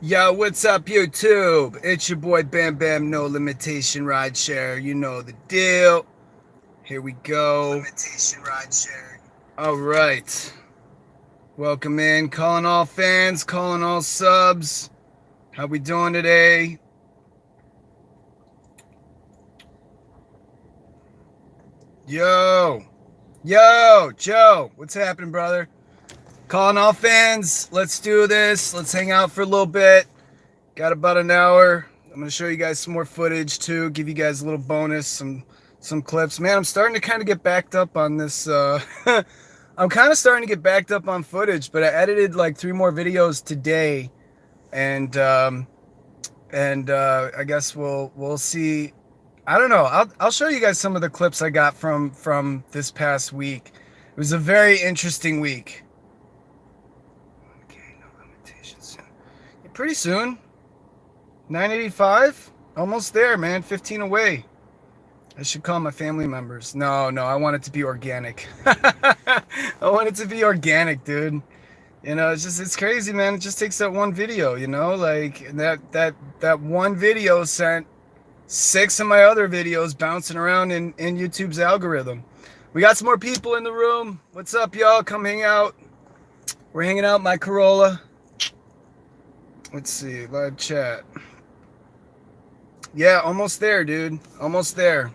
Yo, what's up, YouTube? It's your boy Bam Bam, no limitation ride share. You know the deal. Here we go. Limitation ride share. All right. Welcome in. Calling all fans, calling all subs. How we doing today? Yo. Yo, Joe. What's happening, brother? Calling all fans. Let's do this. Let's hang out for a little bit. Got about an hour. I'm gonna show you guys some more footage too. Give you guys a little bonus, some clips. Man, I'm starting to kind of get backed up on this. I'm kind of starting to get backed up on footage, but I edited like 3 more videos today, and I guess we'll see. I don't know. I'll show you guys some of the clips I got from this past week. It was a very interesting week. Okay, no limitations. Pretty soon. 985, almost there, man. 15 away. I should call my family members. No, I want it to be organic. I want it to be organic, dude. It's crazy, man. It just takes that one video, like that one video sent 6 of my other videos bouncing around in YouTube's algorithm. We got some more people in the room. What's up, y'all? Come hang out. We're hanging out in my Corolla. Let's see, live chat. Yeah, almost there, dude. Almost there.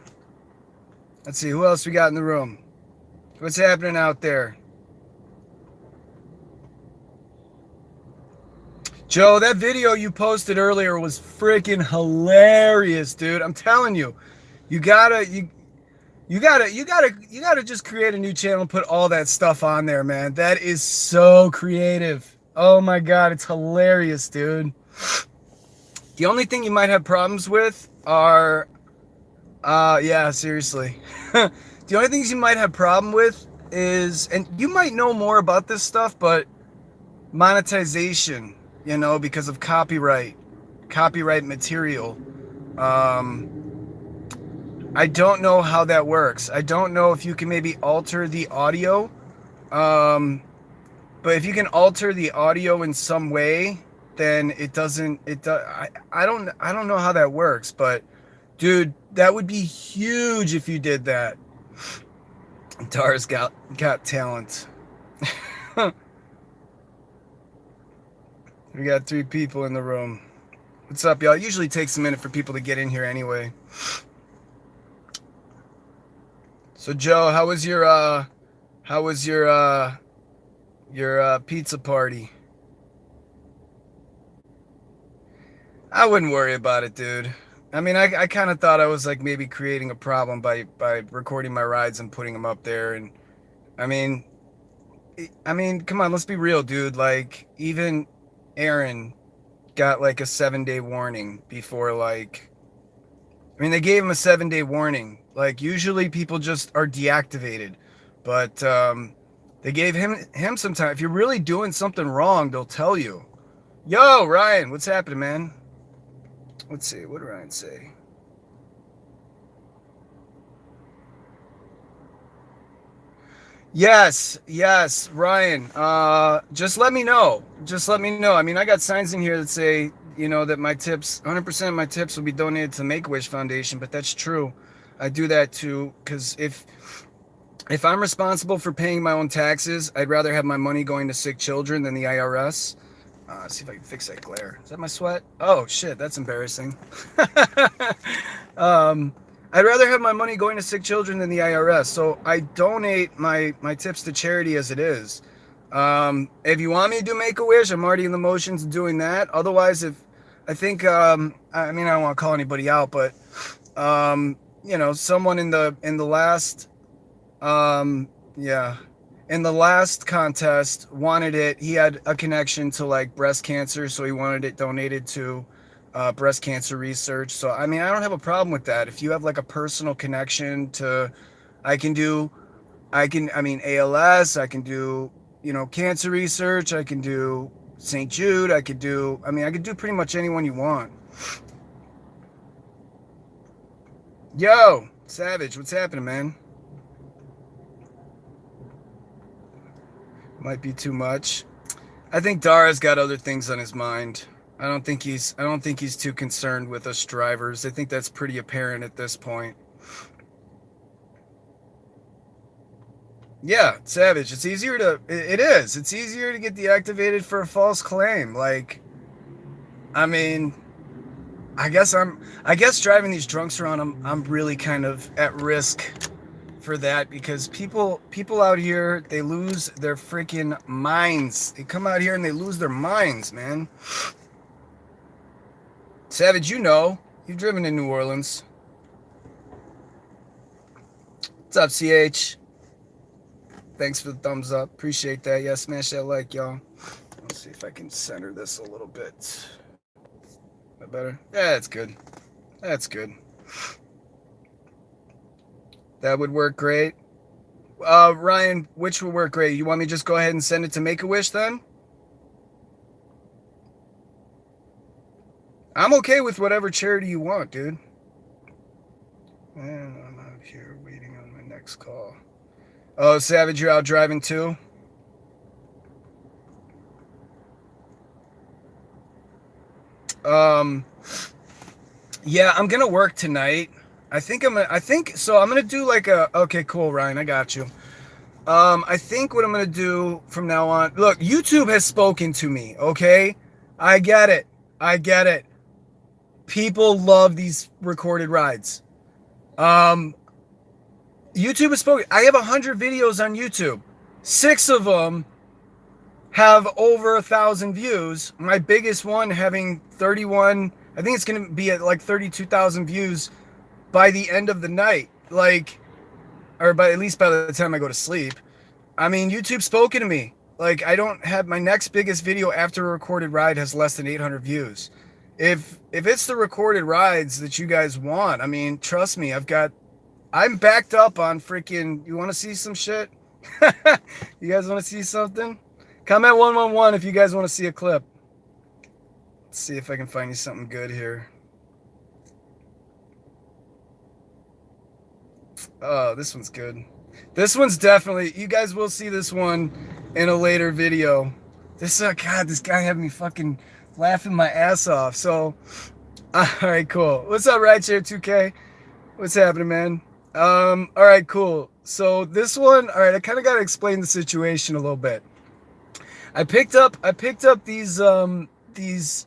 Let's see, who else we got in the room? What's happening out there? Joe, that video you posted earlier was freaking hilarious, dude. I'm telling you. You gotta just create a new channel and put all that stuff on there, man. That is so creative. Oh my god, it's hilarious, dude. The only thing you might have problems with are, yeah, seriously. The only things you might have problem with is, and you might know more about this stuff, but monetization, because of copyright material. I don't know how that works. I don't know if you can maybe alter the audio. But if you can alter the audio in some way, then it doesn't. I don't know how that works, but dude, that would be huge if you did that. Tara's got talent. We got 3 people in the room. What's up, y'all? It usually takes a minute for people to get in here anyway. So Joe, how was your pizza party? I wouldn't worry about it, dude. I mean, I kind of thought I was like maybe creating a problem by recording my rides and putting them up there. And I mean, come on, let's be real, dude. Like, even Aaron got like a 7-day warning before, like, I mean, they gave him a 7-day warning. Like, usually people just are deactivated, but they gave him some time. If you're really doing something wrong, they'll tell you. Yo, Ryan, what's happening, man? Let's see, what did Ryan say? Yes, Ryan. Just let me know. I mean, I got signs in here that say, that my tips, 100% of my tips will be donated to the Make-A-Wish Foundation, but that's true. I do that too, because if I'm responsible for paying my own taxes, I'd rather have my money going to sick children than the IRS. See if I can fix that glare. Is that my sweat? Oh, shit, that's embarrassing. I'd rather have my money going to sick children than the IRS. So I donate my tips to charity as it is. If you want me to do Make-A-Wish, I'm already in the motions of doing that. Otherwise, I think, I mean, I don't want to call anybody out, but, someone in the last, yeah, in the last contest wanted it. He had a connection to like breast cancer, so he wanted it donated to breast cancer research. So I mean, I don't have a problem with that. If you have like a personal connection to, I mean, ALS, I can do, cancer research, I can do St. Jude, I could do pretty much anyone you want. Yo, Savage, what's happening, man? Might be too much. I think Dara's got other things on his mind. I don't think he's too concerned with us drivers. I think that's pretty apparent at this point. Yeah, Savage. It's easier to. It is. It's easier to get deactivated for a false claim. Like, I mean, I guess driving these drunks around, I'm really kind of at risk for that because people out here, they lose their freaking minds. They come out here and they lose their minds, man. Savage, you know, you've driven in New Orleans. What's up, CH? Thanks for the thumbs up. Appreciate that. Yeah, smash that like, y'all. Let's see if I can center this a little bit. Is that better? Yeah, that's good. That's good. That would work great. Ryan, which would work great? You want me to just go ahead and send it to Make-A-Wish then? I'm okay with whatever charity you want, dude. And I'm out here waiting on my next call. Oh, Savage, you're out driving too? Yeah, I'm gonna work tonight. I think so. I'm gonna do like okay, cool, Ryan, I got you. I think what I'm gonna do from now on, look, YouTube has spoken to me, okay? I get it. I get it. People love these recorded rides. YouTube has spoken. I have 100 videos on YouTube. 6 of them have over 1,000 views. My biggest one having 31, I think it's going to be at like 32,000 views by the end of the night. Like, or by at least by the time I go to sleep. I mean, YouTube's spoken to me. Like, I don't have, my next biggest video after a recorded ride has less than 800 views. If it's the recorded rides that you guys want, I mean, trust me, I'm backed up on freaking, you want to see some shit? You guys want to see something? Comment 111 if you guys want to see a clip. Let's see if I can find you something good here. Oh, this one's good. This one's definitely, you guys will see this one in a later video. God, this guy had me fucking laughing my ass off. So, all right, cool. What's up, Rideshare 2K? What's happening, man? All right, cool. So this one, all right, I kind of got to explain the situation a little bit. I picked up these, this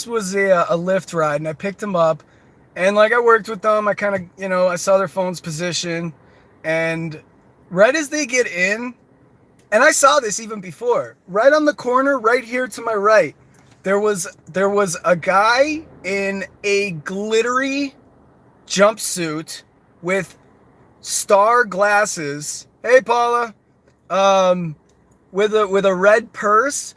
was a Lyft ride, and I picked them up, and like I worked with them, I kind of, I saw their phone's position, and right as they get in, and I saw this even before, right on the corner, right here to my right, there was a guy in a glittery jumpsuit with star glasses. Hey, Paula. With a red purse,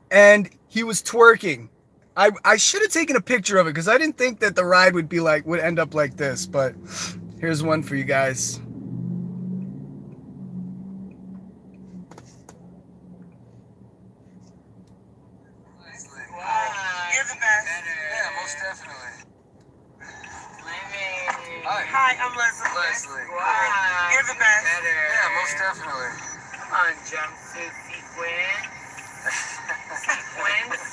and he was twerking. I should have taken a picture of it because I didn't think that the ride would end up like this, but here's one for you guys. You're the best. Yeah, most definitely. Hi, I'm Leslie. Wow. You're the best. Yeah, most definitely. On jumpsuit sequins. Sequins.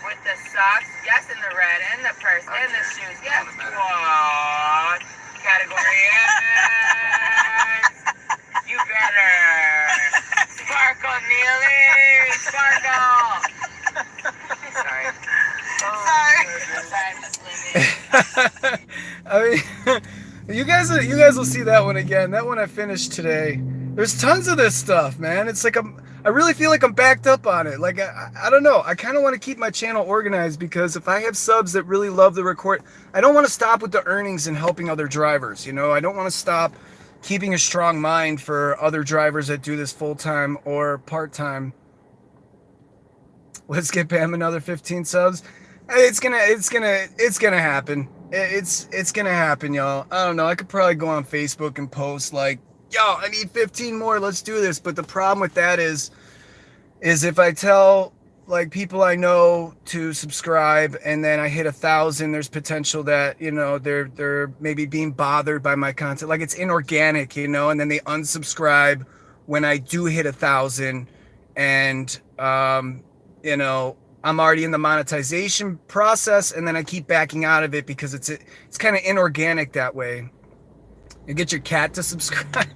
With the socks, yes, and the red, and the purse, and the shoes, yes. What? Category S. You better. Sparkle, Neely. Sparkle. Sorry. Sorry. I mean, you guys will see that one again. That one I finished today. There's tons of this stuff, man. It's like I really feel like I'm backed up on it. Like, I don't know. I kind of want to keep my channel organized because if I have subs that really love the record, I don't want to stop with the earnings and helping other drivers. I don't want to stop keeping a strong mind for other drivers that do this full-time or part-time. Let's get Pam another 15 subs. It's gonna happen. It's gonna happen, y'all. I don't know. I could probably go on Facebook and post like, yo, I need 15 more. Let's do this. But the problem with that is if I tell like people I know to subscribe and then I hit 1,000, there's potential that, they're maybe being bothered by my content. Like it's inorganic, and then they unsubscribe when I do hit 1,000. And, I'm already in the monetization process, and then I keep backing out of it because it's kind of inorganic that way. You get your cat to subscribe.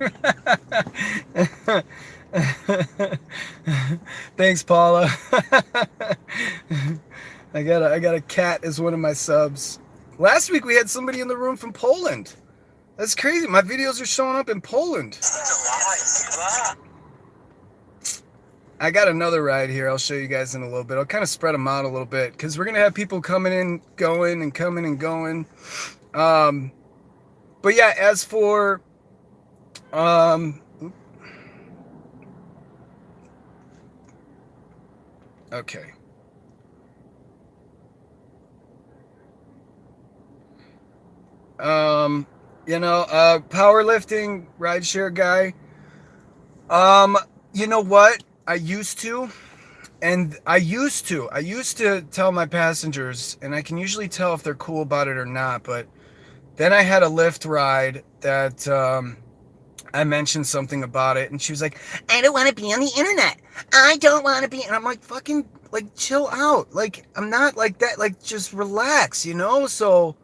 Thanks, Paula. I got a cat as one of my subs. Last week we had somebody in the room from Poland. That's crazy. My videos are showing up in Poland. I got another ride here. I'll show you guys in a little bit. I'll kind of spread them out a little bit because we're gonna have people coming in, going, and coming and going. But yeah, as for okay. Powerlifting rideshare guy. You know what? I used to tell my passengers, and I can usually tell if they're cool about it or not, but then I had a Lyft ride that I mentioned something about it, and she was like, I don't want to be on the internet. I don't want to be. And I'm like, fucking, like, chill out. Like, I'm not like that. Like, just relax, you know? So,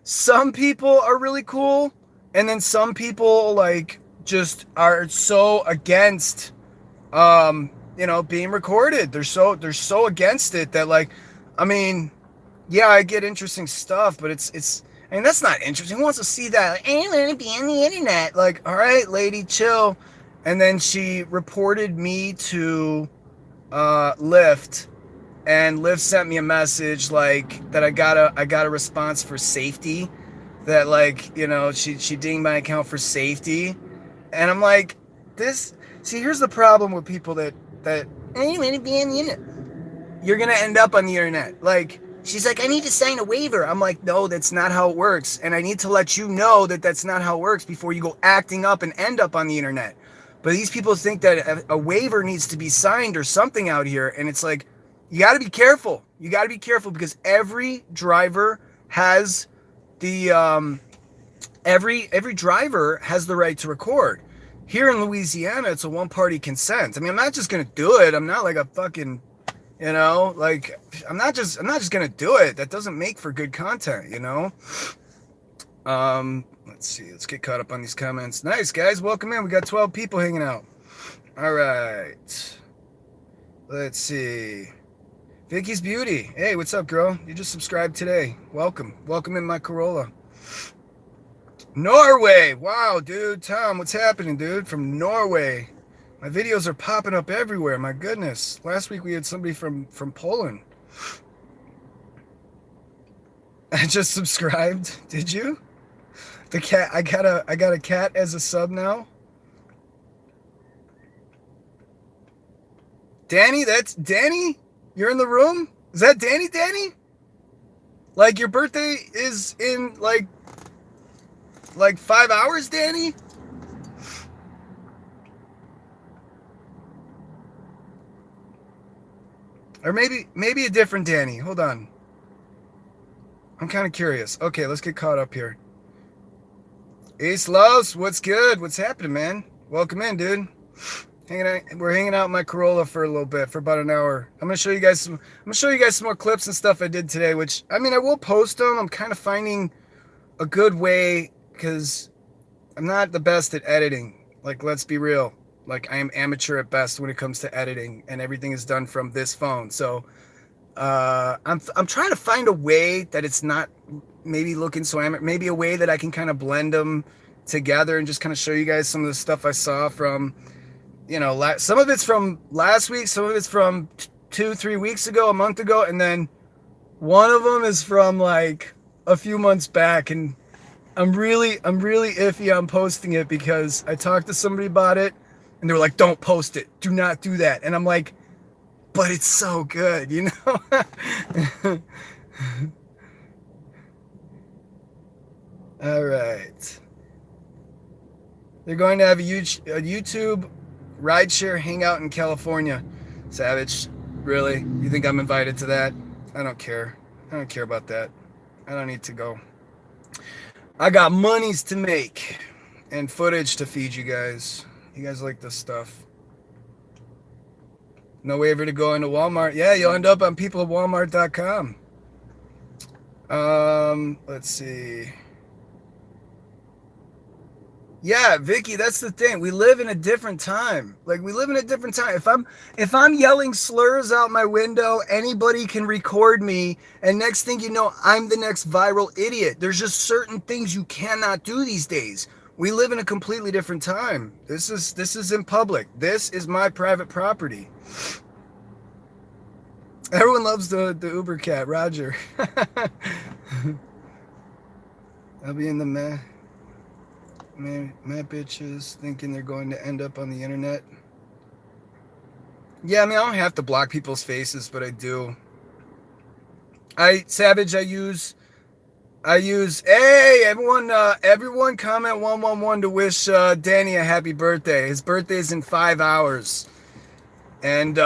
some people are really cool, and then some people, like, just are so against, being recorded. They're so against it that, like, I mean, yeah, I get interesting stuff, but I mean, that's not interesting. Who wants to see that? Like, I want to be on the internet. Like, all right, lady, chill. And then she reported me to Lyft, and Lyft sent me a message like that I got a response for safety, that, like, she dinged my account for safety. And I'm like, here's the problem with people that I want to be on the internet. You're gonna end up on the internet. Like, she's like, I need to sign a waiver. I'm like, no, that's not how it works. And I need to let you know that that's not how it works before you go acting up and end up on the internet. But these people think that a waiver needs to be signed or something out here. And it's like, you got to be careful. You got to be careful because every driver has every driver has the right to record. Here in Louisiana, it's a one-party consent. I mean, I'm not just going to do it. I'm not like a fucking, like, I'm not just going to do it. That doesn't make for good content, Let's see. Let's get caught up on these comments. Nice, guys. Welcome in. We got 12 people hanging out. All right. Let's see. Vicky's Beauty. Hey, what's up, girl? You just subscribed today. Welcome. Welcome in my Corolla. Norway. Wow, dude. Tom, what's happening, dude? From Norway. My videos are popping up everywhere. My goodness. Last week we had somebody from Poland. I just subscribed. Did you? The cat. I got a cat as a sub now. Danny, that's Danny? You're in the room? Is that Danny? Like, your birthday is in like 5 hours, Danny? Or maybe a different Danny. Hold on. I'm kind of curious. Okay, let's get caught up here. Ace Loves, what's good? What's happening, man? Welcome in, dude. We're hanging out in my Corolla for a little bit, for about an hour. I'm gonna show you guys some more clips and stuff I did today, which, I mean, I will post them. I'm kind of finding a good way, because I'm not the best at editing. Like, let's be real. Like, I am amateur at best when it comes to editing, and everything is done from this phone. So I'm trying to find a way that it's not maybe looking so amateur, maybe a way that I can kind of blend them together and just kind of show you guys some of the stuff I saw from, some of it's from last week, some of it's from 2-3 weeks ago, a month ago, and then one of them is from like a few months back. And I'm really iffy on posting it because I talked to somebody about it and they were like, don't post it, do not do that. And I'm like, but it's so good, All right. They're going to have a YouTube rideshare hangout in California. Savage, really? You think I'm invited to that? I don't care. I don't care about that. I don't need to go. I got monies to make and footage to feed you guys. You guys like this stuff. No waiver to go into Walmart. Yeah, you'll end up on peopleatwalmart.com. Let's see. Yeah, Vicky, that's the thing. We live in a different time. Like we live in a different time. If I'm yelling slurs out my window, anybody can record me, and next thing you know, I'm the next viral idiot. There's just certain things you cannot do these days. We live in a completely different time. This is in public. This is my private property. Everyone loves the Uber cat, Roger. I'll be in the mad bitches thinking they're going to end up on the internet. Yeah, I mean, I don't have to block people's faces, but I do. Savage, I use, hey, everyone comment 111 to wish Danny a happy birthday. His birthday's in 5 hours. And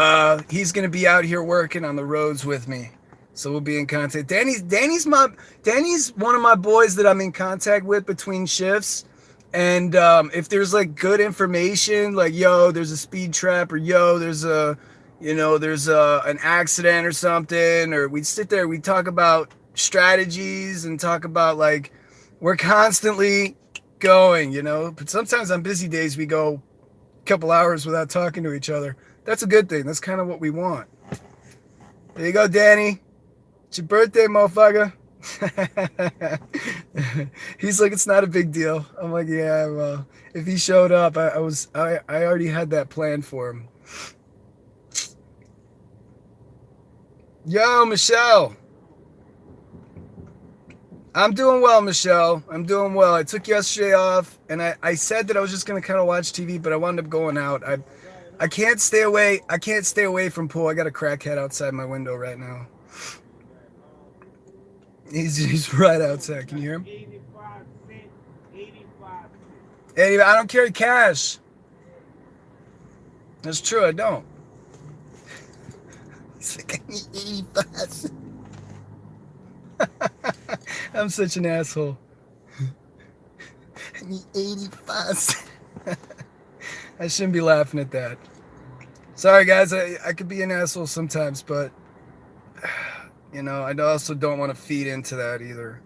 he's going to be out here working on the roads with me. So we'll be in contact. Danny's one of my boys that I'm in contact with between shifts. And if there's like good information, like yo, there's a speed trap, or yo, there's an accident or something, or we'd sit there, we'd talk about strategies and talk about like we're constantly going, but sometimes on busy days we go a couple hours without talking to each other. That's a good thing. That's kind of what we want. There you go, Danny. It's your birthday, motherfucker. He's like, it's not a big deal. I'm like, yeah, well, if he showed up, I already had that planned for him. Yo, Michelle. I'm doing well, Michelle. I'm doing well. I took yesterday off, and I said that I was just going to kind of watch TV, but I wound up going out. I can't stay away. I can't stay away from pool. I got a crackhead outside my window right now. He's right outside. Can you hear him? 85. I don't carry cash. That's true. I don't. He's like, I need 85 cents. I'm such an asshole. I need 85 cents. I shouldn't be laughing at that. Sorry, guys. I could be an asshole sometimes, but I also don't want to feed into that either.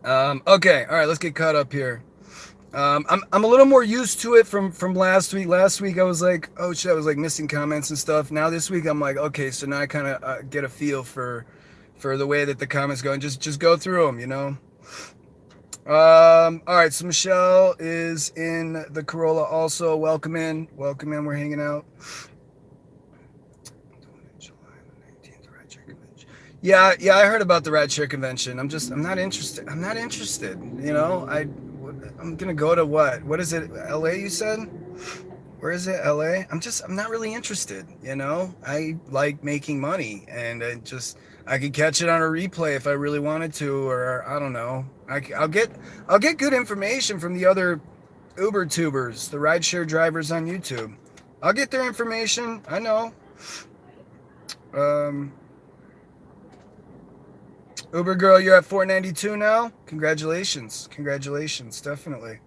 Okay, all right. Let's get caught up here. I'm a little more used to it from last week. Last week I was like, oh shit, I was like missing comments and stuff. Now this week I'm like, okay, so now I kind of get a feel for the way that the comments go, and just go through them, All right, so Michelle is in the Corolla also. Welcome in. We're hanging out. Yeah, I heard about the rideshare convention. I'm not interested. I'm gonna go to what is it? LA, you said? Where is it? LA? I'm not really interested. I like making money, and I could catch it on a replay if I really wanted to, or I don't know. I'll get good information from the other Uber tubers, the rideshare drivers on YouTube. I'll get their information. I know. Uber girl, you're at 492 now. Congratulations, definitely.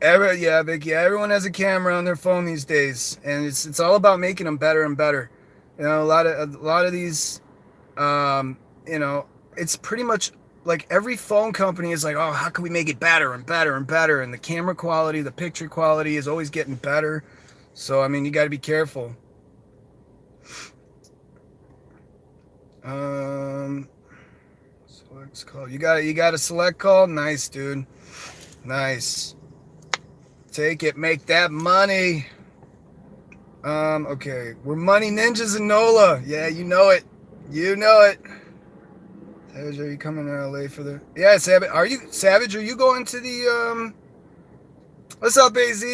Yeah, Vicky. Everyone has a camera on their phone these days, and it's all about making them better and better. A lot of these, it's pretty much like every phone company is like, oh, how can we make it better and better and better? And the camera quality, the picture quality is always getting better. So I mean, you got to be careful. Select call. You got a select call. Nice, dude. Nice. Take it. Make that money. Okay. We're money ninjas in NOLA. Yeah, you know it. Savage, are you coming to LA for the? Yeah, Savage. Savage? Are you going to the? What's up, AZ?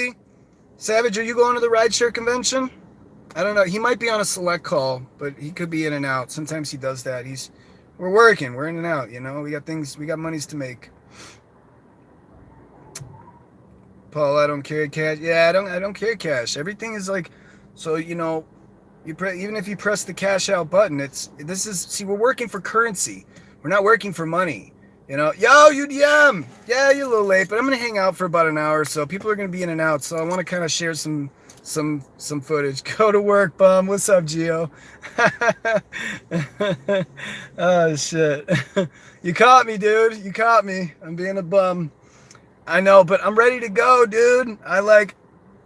Savage, are you going to the rideshare convention? I don't know. He might be on a select call, but he could be in and out. Sometimes he does that. We're working. We're in and out. We got monies to make. Paul, I don't carry cash. Yeah, I don't carry cash. Everything is like, so even if you press the cash out button, we're working for currency. We're not working for money. Yo, UDM. Yeah, you're a little late, but I'm gonna hang out for about an hour or so. People are gonna be in and out, so I want to kind of share some some footage. Go to work, bum. What's up, Gio? Oh shit. You caught me, dude. You caught me. I'm being a bum. I know, but I'm ready to go, dude. I like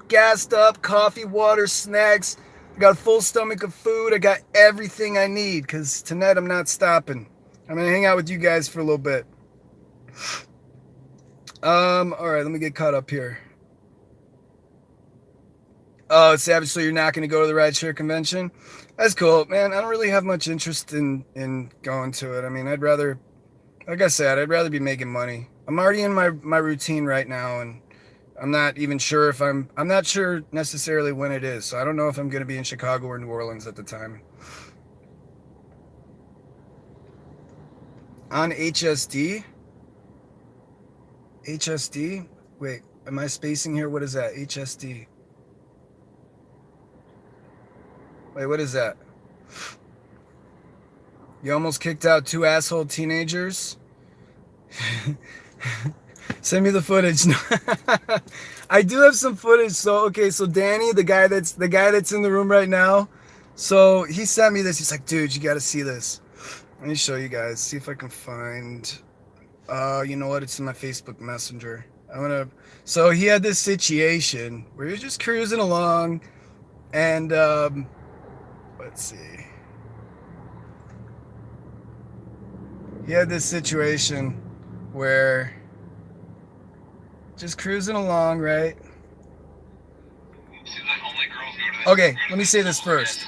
gassed up, coffee, water, snacks. I got a full stomach of food. I got everything I need because tonight I'm not stopping. I'm gonna hang out with you guys for a little bit. All right, let me get caught up here. Oh, Savage, so you're not going to go to the rideshare convention? That's cool, man. I don't really have much interest in going to it. I mean, I'd rather, like I said, I'd rather be making money. I'm already in my routine right now, and I'm not even sure if I'm not sure necessarily when it is. So I don't know if I'm going to be in Chicago or New Orleans at the time. On HSD? HSD? Wait, am I spacing here? What is that? HSD. Wait, what is that? You almost kicked out 2 asshole teenagers? Send me the footage. I do have some footage. So okay, so Danny, the guy that's in the room right now, so he sent me this. He's like, dude, you got to see this. Let me show you guys. See if I can find. You know what? It's in my Facebook Messenger. So he had this situation where he was just cruising along, and let's see. He had this situation where just cruising along, right? Okay, let me say this first.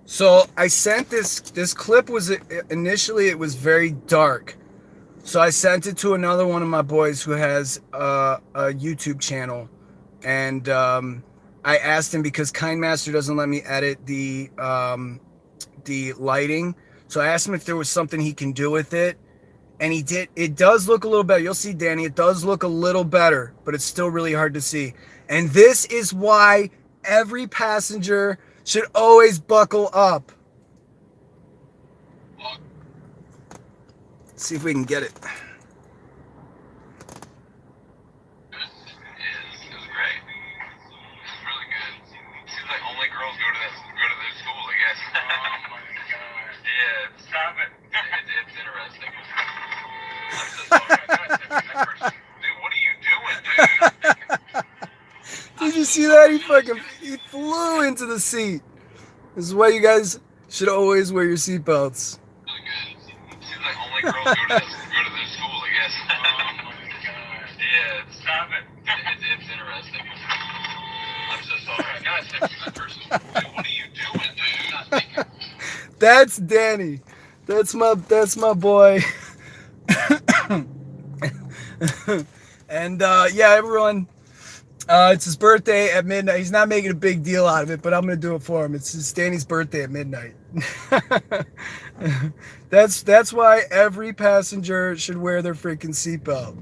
So I sent this clip was initially it was very dark. So I sent it to another one of my boys who has a YouTube channel, and I asked him because KindMaster doesn't let me edit the lighting. So I asked him if there was something he can do with it, and he did. It does look a little better. You'll see, Danny, it does look a little better, but it's still really hard to see. And this is why every passenger should always buckle up. Let's see if we can get it. Did you see that? He flew into the seat. This is why you guys should always wear your seatbelts. Seems like only girls go to this school, I guess. Oh my god. Yeah, stop it. It's interesting. I'm so sorry. I gotta send you that person. Dude, what are you doing, dude? Not thinking. That's Danny. That's my boy. And yeah, everyone. It's his birthday at midnight. He's not making a big deal out of it, but I'm gonna do it for him. It's Danny's birthday at midnight. That's why every passenger should wear their freaking seatbelt.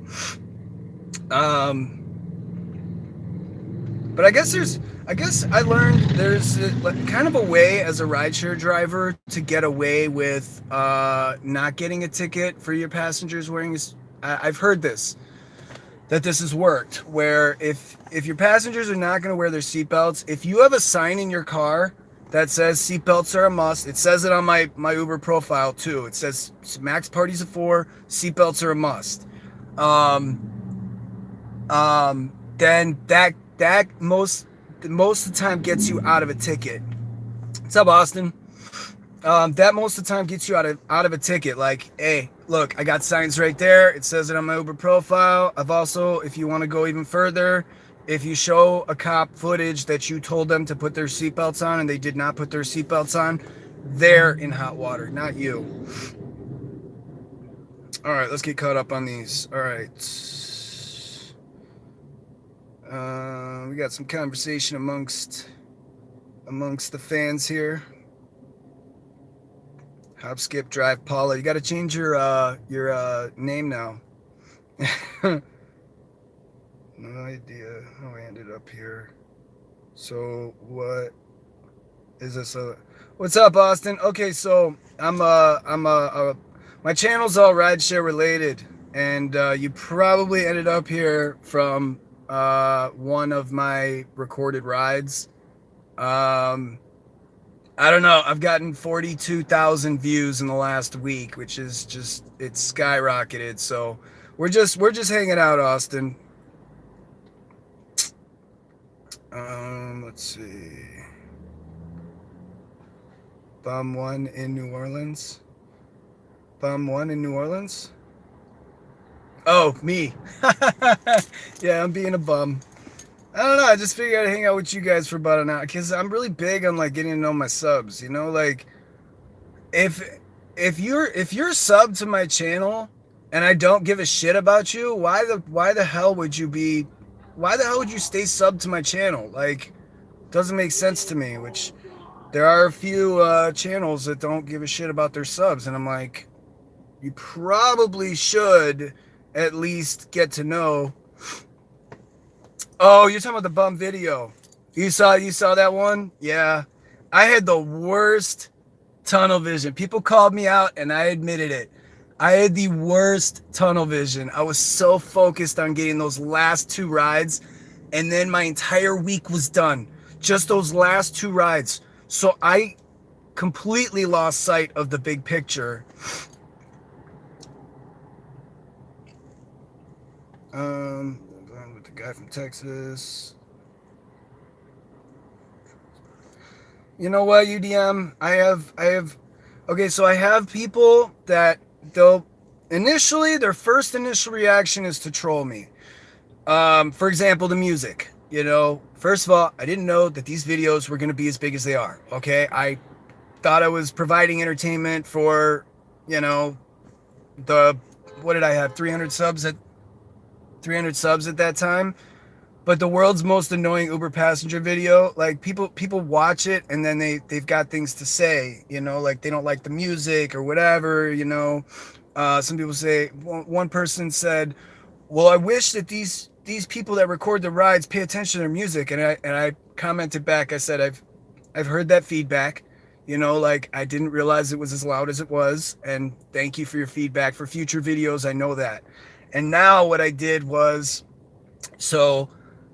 But I guess I learned there's kind of a way as a rideshare driver to get away with not getting a ticket for your passengers wearing. I've heard this. That this has worked, where if your passengers are not going to wear their seatbelts, if you have a sign in your car that says seatbelts are a must, it says it on my Uber profile too. It says max parties of 4, seatbelts are a must. Then that most of the time gets you out of a ticket. What's up, Austin? That most of the time gets you out of a ticket. Like, hey, look, I got signs right there. It says it on my Uber profile. I've also, if you want to go even further, if you show a cop footage that you told them to put their seatbelts on and they did not put their seatbelts on, they're in hot water, not you. All right, let's get caught up on these. All right. We got some conversation amongst the fans here. Hop, skip, drive, Paula. You got to change your name now. No idea how I ended up here. So what is this? What's up, Austin? Okay, so my channel's all rideshare related, and you probably ended up here from one of my recorded rides. Um, I don't know. I've gotten 42,000 views in the last week, which is just it's skyrocketed. So we're just hanging out, Austin. Let's see. Bum one in New Orleans. Bum one in New Orleans. Oh, me. Yeah, I'm being a bum. I don't know. I just figured I'd hang out with you guys for about an hour because I'm really big on like getting to know my subs. You know, like if if you're sub to my channel and I don't give a shit about you, why the hell would you be? Why the hell would you stay sub to my channel? Like, doesn't make sense to me. Which there are a few channels that don't give a shit about their subs, and I'm like, you probably should at least get to know. Oh, you're talking about the bum video. You saw that one? Yeah. I had the worst tunnel vision. People called me out and I admitted it. I had the worst tunnel vision. I was so focused on getting those last two rides, and then my entire week was done. Just those last two rides. So I completely lost sight of the big picture. With the guy from Texas. You know what, UDM? I have okay, so I have people that they'll initially their first initial reaction is to troll me. For example, the music. You know, first of all, I didn't know that these videos were gonna be as big as they are. Okay. I thought I was providing entertainment for, you know, the what did I have? 300 subs at that time. But the world's most annoying Uber passenger video, like people watch it and then they've got things to say, you know, like they don't like the music or whatever, you know. Some people say, one person said, well, I wish that these people that record the rides pay attention to their music. And I commented back, I said, I've heard that feedback, you know, like I didn't realize it was as loud as it was, and thank you for your feedback for future videos. I know that. And now what I did was, so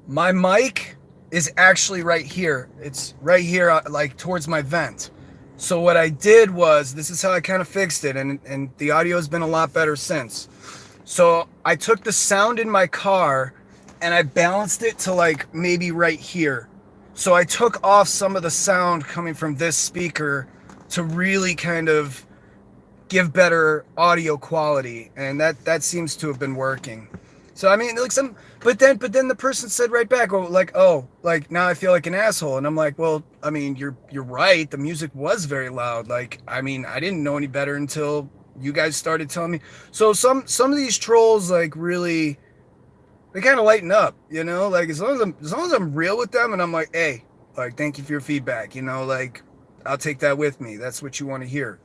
my mic is actually right here. It's right here, like towards my vent. So what I did was, this is how I kind of fixed it, and the audio has been a lot better since. So I took the sound in my car and I balanced it to like maybe right here. So I took off some of the sound coming from this speaker to really kind of give better audio quality, and that seems to have been working. So I mean, like but then the person said right back, oh, like now I feel like an asshole, and I'm like, well, I mean, you're right. The music was very loud. Like, I mean, I didn't know any better until you guys started telling me. So some of these trolls like really, they kind of lighten up, you know. Like as long as I'm real with them, and I'm like, hey, like thank you for your feedback, you know, like I'll take that with me. That's what you want to hear.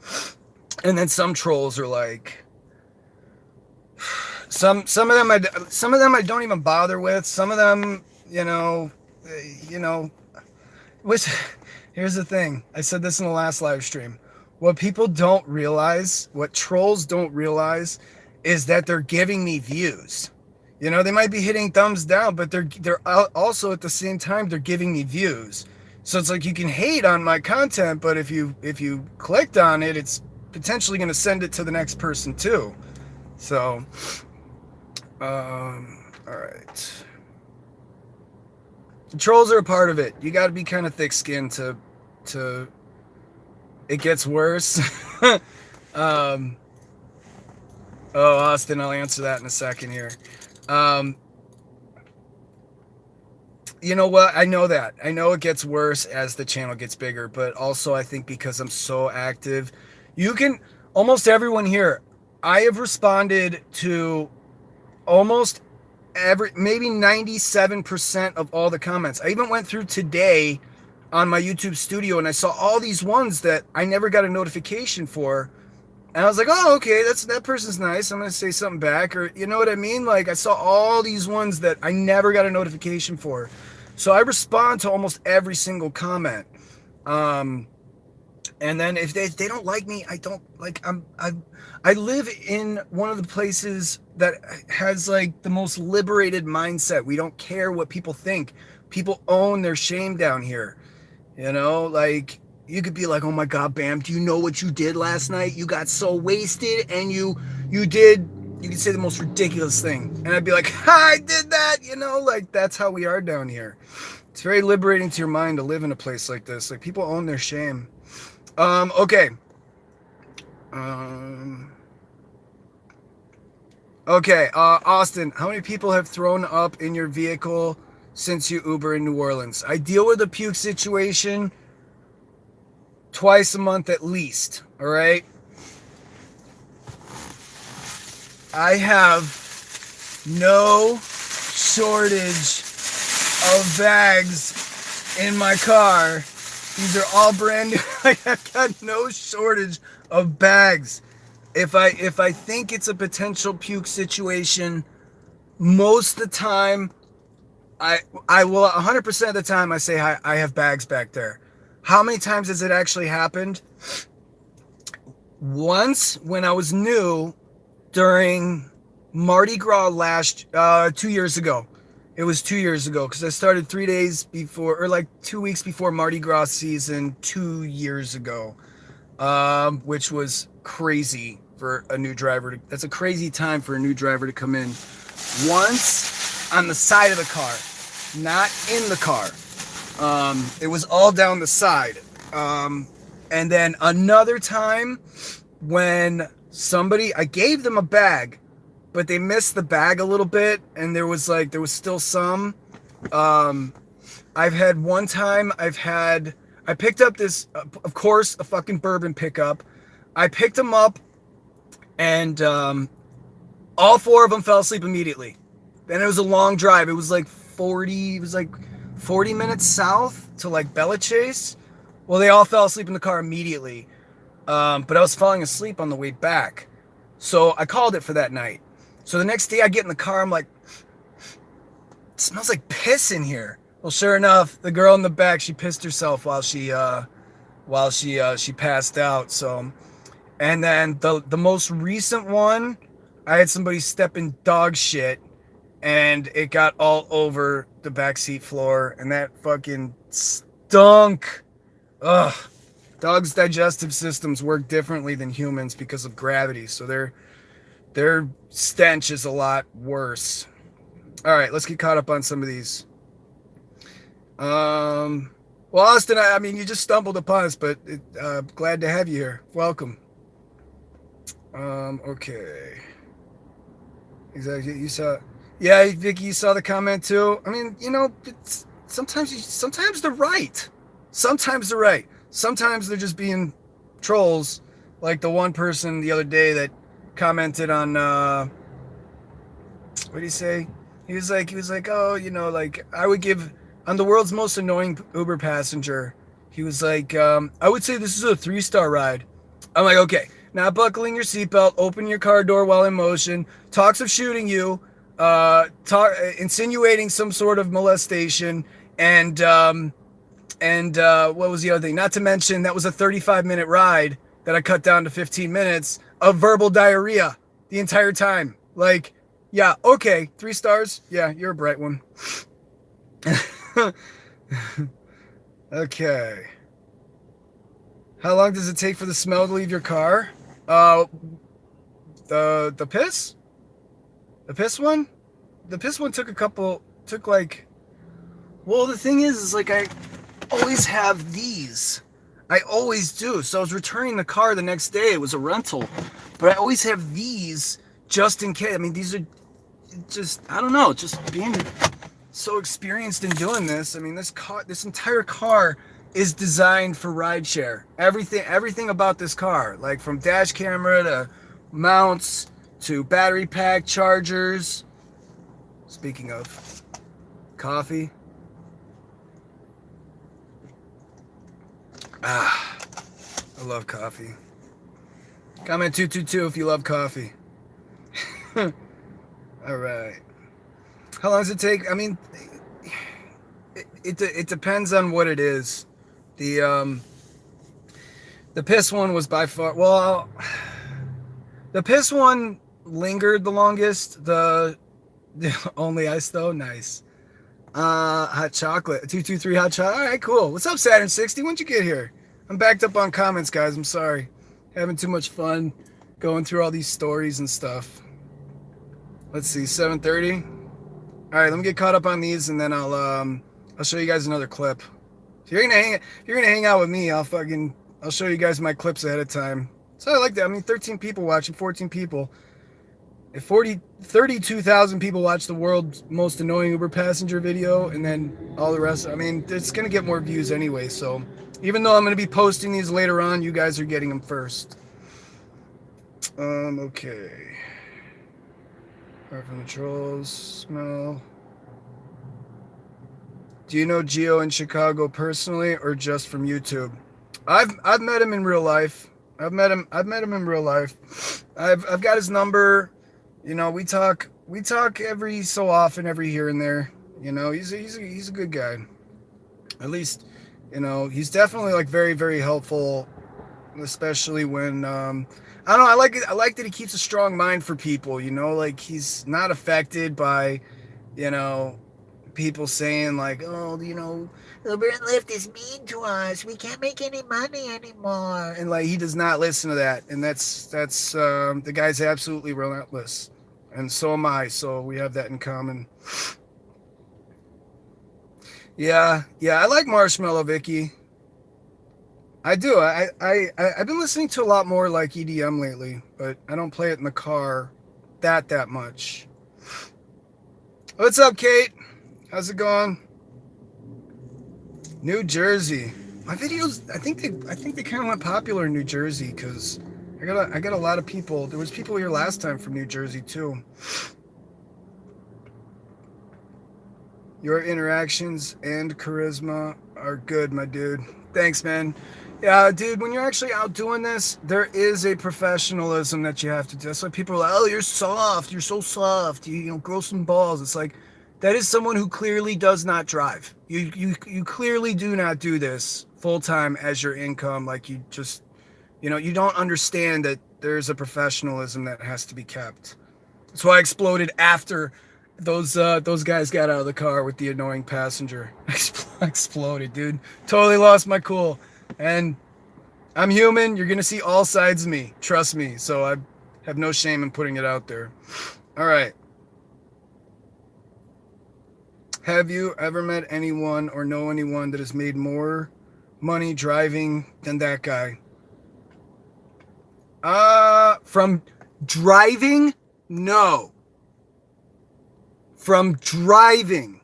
And then some trolls are like, some of them I don't even bother with. Some of them, which here's the thing. I said this in the last live stream. What people don't realize, what trolls don't realize, is that they're giving me views. You know, they might be hitting thumbs down, but they're also at the same time they're giving me views. So it's like you can hate on my content, but if you clicked on it, it's potentially going to send it to the next person too. So, all right. The trolls are a part of it. You got to be kind of thick-skinned to. It gets worse. Oh, Austin, I'll answer that in a second here. You know what? I know that. I know it gets worse as the channel gets bigger, but also I think because I'm so active, almost everyone here, I have responded to almost maybe 97% of all the comments. I even went through today on my YouTube studio and I saw all these ones that I never got a notification for. And I was like, oh, okay, that person's nice. I'm going to say something back, or you know what I mean? Like I saw all these ones that I never got a notification for. So I respond to almost every single comment. And then if they don't like me, I don't like, I live in one of the places that has like the most liberated mindset. We don't care what people think. People own their shame down here. You know, like you could be like, "Oh my God, Bam, do you know what you did last night? You got so wasted and you did you could say the most ridiculous thing." And I'd be like, "Ha, I did that." You know, like that's how we are down here. It's very liberating to your mind to live in a place like this. Like people own their shame. Okay. Um Okay, Austin, how many people have thrown up in your vehicle since you Uber in New Orleans? I deal with a puke situation twice a month at least, all right? I have no shortage of bags in my car. These are all brand new. I have got no shortage of bags. If I think it's a potential puke situation, most of the time I will 100% of the time I say I have bags back there. How many times has it actually happened? Once when I was new during Mardi Gras 2 years ago. It was 2 years ago because I started 3 days before, or like 2 weeks before Mardi Gras season 2 years ago, which was crazy for a new driver. That's a crazy time for a new driver to come in. Once on the side of the car, not in the car. It was all down the side. And then another time when I gave them a bag, but they missed the bag a little bit, and there was still some. I've had one time, I picked up this, of course, a fucking Bourbon pickup. I picked them up, and all four of them fell asleep immediately. And it was a long drive. It was like 40 minutes south to like Bella Chase. Well, they all fell asleep in the car immediately. But I was falling asleep on the way back. So I called it for that night. So the next day I get in the car, I'm like, it smells like piss in here. Well, sure enough, the girl in the back, she pissed herself while she passed out. So, and then the most recent one, I had somebody step in dog shit, and it got all over the backseat floor, and that fucking stunk. Ugh. Dogs' digestive systems work differently than humans because of gravity, so their stench is a lot worse. All right, let's get caught up on some of these. Well, Austin, I mean, you just stumbled upon us, but glad to have you here. Welcome. Okay. Exactly. You saw, yeah, Vicky, you saw the comment too. I mean, you know, sometimes they're right. Sometimes they're right. Sometimes they're just being trolls, like the one person the other day that commented on what did he say? He was like, oh, you know, like I would give on the world's most annoying Uber passenger. He was like, I would say this is a 3-star ride. I'm like, okay, not buckling your seatbelt, open your car door while in motion, talks of shooting you, insinuating some sort of molestation, and what was the other thing? Not to mention that was a 35-minute ride that I cut down to 15 minutes of verbal diarrhea the entire time. Like, yeah, okay, 3 stars. Yeah, you're a bright one. Okay. How long does it take for the smell to leave your car? The piss? The piss one? The piss one took like, well, the thing is like I always have these. I always do. So I was returning the car the next day. It was a rental. But I always have these just in case. I mean, these are just, I don't know, just being so experienced in doing this. I mean, this entire car is designed for rideshare. Everything about this car, like from dash camera to mounts to battery pack, chargers. Speaking of coffee. I love coffee. Comment 222 if you love coffee. All right. How long does it take? I mean, it depends on what it is. The piss one was by far, well, the piss one lingered the longest. The only ice though, nice. Hot chocolate. 223 hot chocolate. All right, cool. What's up, Saturn 60? When'd you get here? I'm backed up on comments, guys. I'm sorry. Having too much fun going through all these stories and stuff. Let's see, 7:30. All right, let me get caught up on these, and then I'll show you guys another clip. If you're gonna hang out with me, I'll show you guys my clips ahead of time. So I like that. I mean, 13 people watching, 14 people. If 32,000 people watch the world's most annoying Uber passenger video, and then all the rest, I mean, it's gonna get more views anyway. So even though I'm gonna be posting these later on, you guys are getting them first. Okay. Apart from the trolls, smell. Do you know Gio in Chicago personally, or just from YouTube? I've met him in real life. I've met him in real life. I've got his number. You know, we talk every so often, every here and there. You know, he's a good guy. At least, you know, he's definitely like very, very helpful, especially when I don't know, I like that he keeps a strong mind for people, you know, like he's not affected by, you know, people saying like, oh, you know, Uber and Lyft is mean to us. We can't make any money anymore. And like, he does not listen to that. And that's the guy's absolutely relentless. And so am I. So we have that in common. Yeah. I like Marshmallow, Vicky. I do. I've been listening to a lot more like EDM lately, but I don't play it in the car that much. What's up, Kate? How's it going? New Jersey. My videos, I think they kind of went popular in New Jersey because I got a lot of people. There was people here last time from New Jersey too. Your interactions and charisma are good, my dude. Thanks, man. Yeah, dude, when you're actually out doing this, there is a professionalism that you have to do. That's why people are like, oh, you're soft. You're so soft. You know, grow some balls. It's like, that is someone who clearly does not drive. You clearly do not do this full-time as your income. Like, you just, you know, you don't understand that there's a professionalism that has to be kept. That's why I exploded after those guys got out of the car with the annoying passenger. Exploded, dude. Totally lost my cool. And I'm human. You're going to see all sides of me. Trust me. So I have no shame in putting it out there. All right. Have you ever met anyone or know anyone that has made more money driving than that guy? From driving? No. From driving.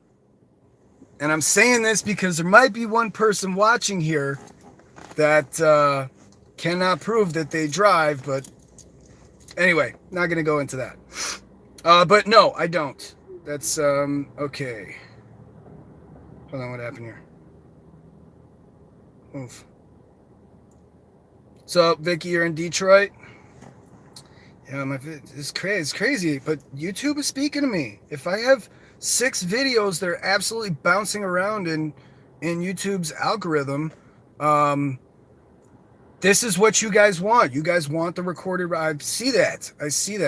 And I'm saying this because there might be one person watching here that cannot prove that they drive, but anyway, not going to go into that. But no, I don't. That's, okay. Hold on, what happened here? Oof. So, Vicky, you're in Detroit? Yeah, it's crazy, but YouTube is speaking to me. If I have 6 videos that are absolutely bouncing around in YouTube's algorithm, this is what you guys want. You guys want the recorded. I see that.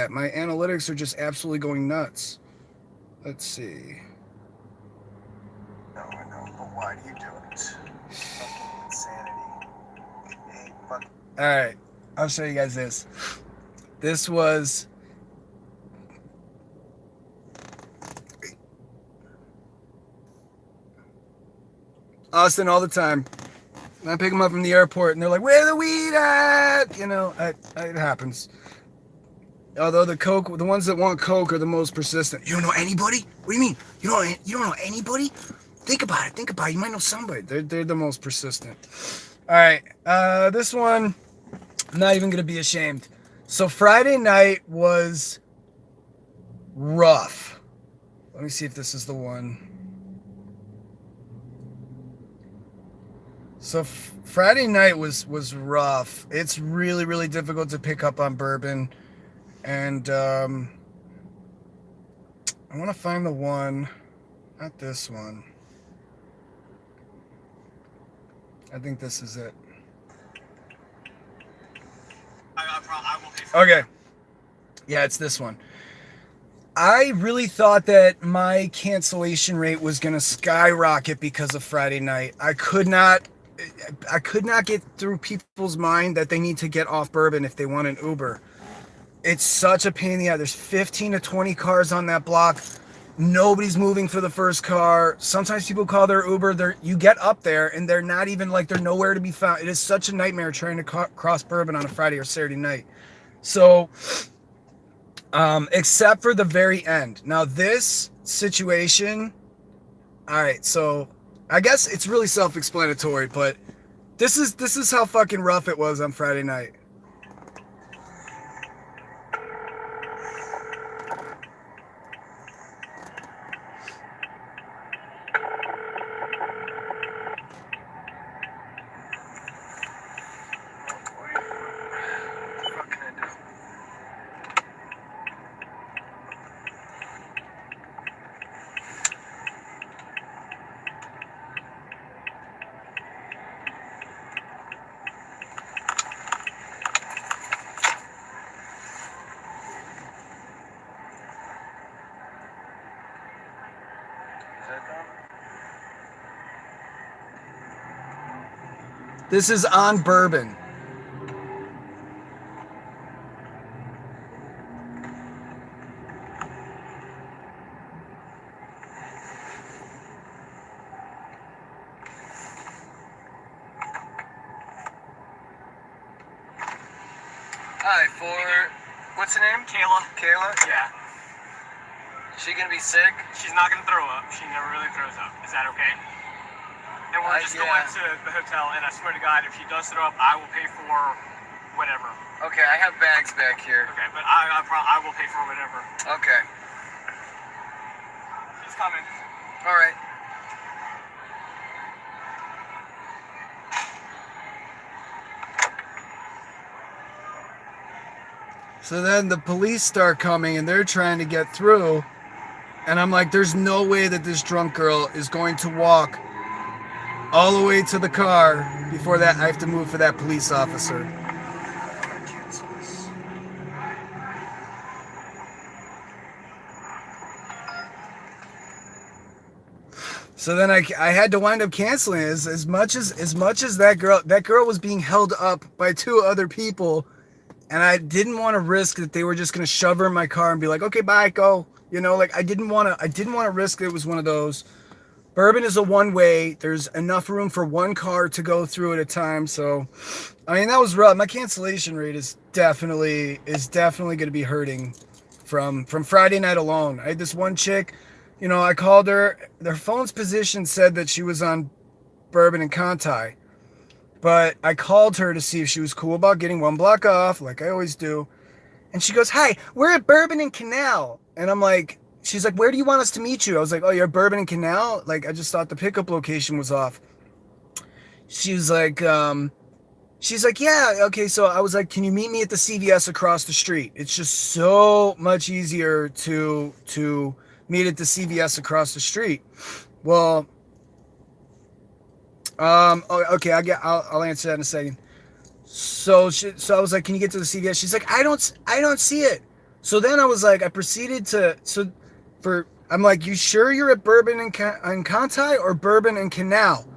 My analytics are just absolutely going nuts. Let's see. No, I know, but why do you do it? Fucking insanity. Hey, fuck. All right, I'll show you guys this. This was Austin all the time. I pick them up from the airport, and they're like, "Where the weed at?" You know, it happens. Although the ones that want coke are the most persistent. You don't know anybody? What do you mean? You don't know anybody? Think about it. You might know somebody. They're the most persistent. All right, this one, I'm not even gonna be ashamed. So Friday night was rough. Let me see if this is the one. So Friday night was rough. It's really, really difficult to pick up on Bourbon. And I want to find the one, not this one. I think this is it. I will pay for Okay. Yeah, it's this one. I really thought that my cancellation rate was going to skyrocket because of Friday night. I could not get through people's mind that they need to get off Bourbon if they want an Uber. It's such a pain in the ass. There's 15 to 20 cars on that block. Nobody's moving for the first car. Sometimes people call their Uber. You get up there and they're not even like they're nowhere to be found. It is such a nightmare trying to cross Bourbon on a Friday or Saturday night. So, except for the very end. Now this situation, all right. So I guess it's really self-explanatory, but this is how fucking rough it was on Friday night. What can I do? Is that done? This is on Bourbon. Hi, what's her name? Kayla. Kayla? Yeah. She gonna be sick? She's not gonna throw up. She never really throws up. Is that okay? And we're just Yeah. going to the hotel, and I swear to God, if she does throw up, I will pay for whatever. Okay, I have bags back here. Okay, but I will pay for whatever. Okay. She's coming. All right. So then the police start coming and they're trying to get through. And I'm like, there's no way that this drunk girl is going to walk all the way to the car before that I have to move for that police officer. I'm gonna cancel this. So then I had to wind up canceling it. As much as that girl was being held up by two other people, and I didn't want to risk that they were just gonna shove her in my car and be like, okay, bye, go. You know, like I didn't want to risk it was one of those. Bourbon is a one-way. There's enough room for one car to go through at a time. So, I mean, that was rough. My cancellation rate is definitely going to be hurting from Friday night alone. I had this one chick, you know, I called her. Their phone's position said that she was on Bourbon and Conti, but I called her to see if she was cool about getting one block off, like I always do. And she goes, "Hi, we're at Bourbon and Canal." And I'm like, she's like, "Where do you want us to meet you?" I was like, "Oh, you're at Bourbon and Canal?" Like, I just thought the pickup location was off. She was like, "Yeah, okay." So I was like, "Can you meet me at the CVS across the street? It's just so much easier to meet at the CVS across the street." Well, okay, I'll answer that in a second. So I was like, "Can you get to the CVS?" She's like, I don't see it." So then I was like, I'm like, "You sure you're at Bourbon and Conti or Bourbon and Canal?"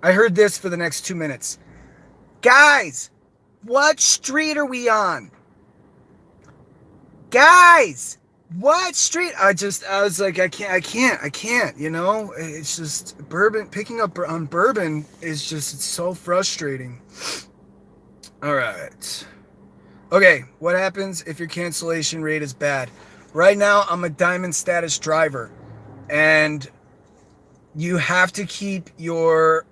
I heard this for the next 2 minutes. "Guys, what street are we on? Guys, what street?" I was like, I can't, you know? It's just Bourbon, picking up on Bourbon is just, it's so frustrating. All right. Okay, what happens if your cancellation rate is bad? Right now, I'm a diamond status driver, and you have to keep your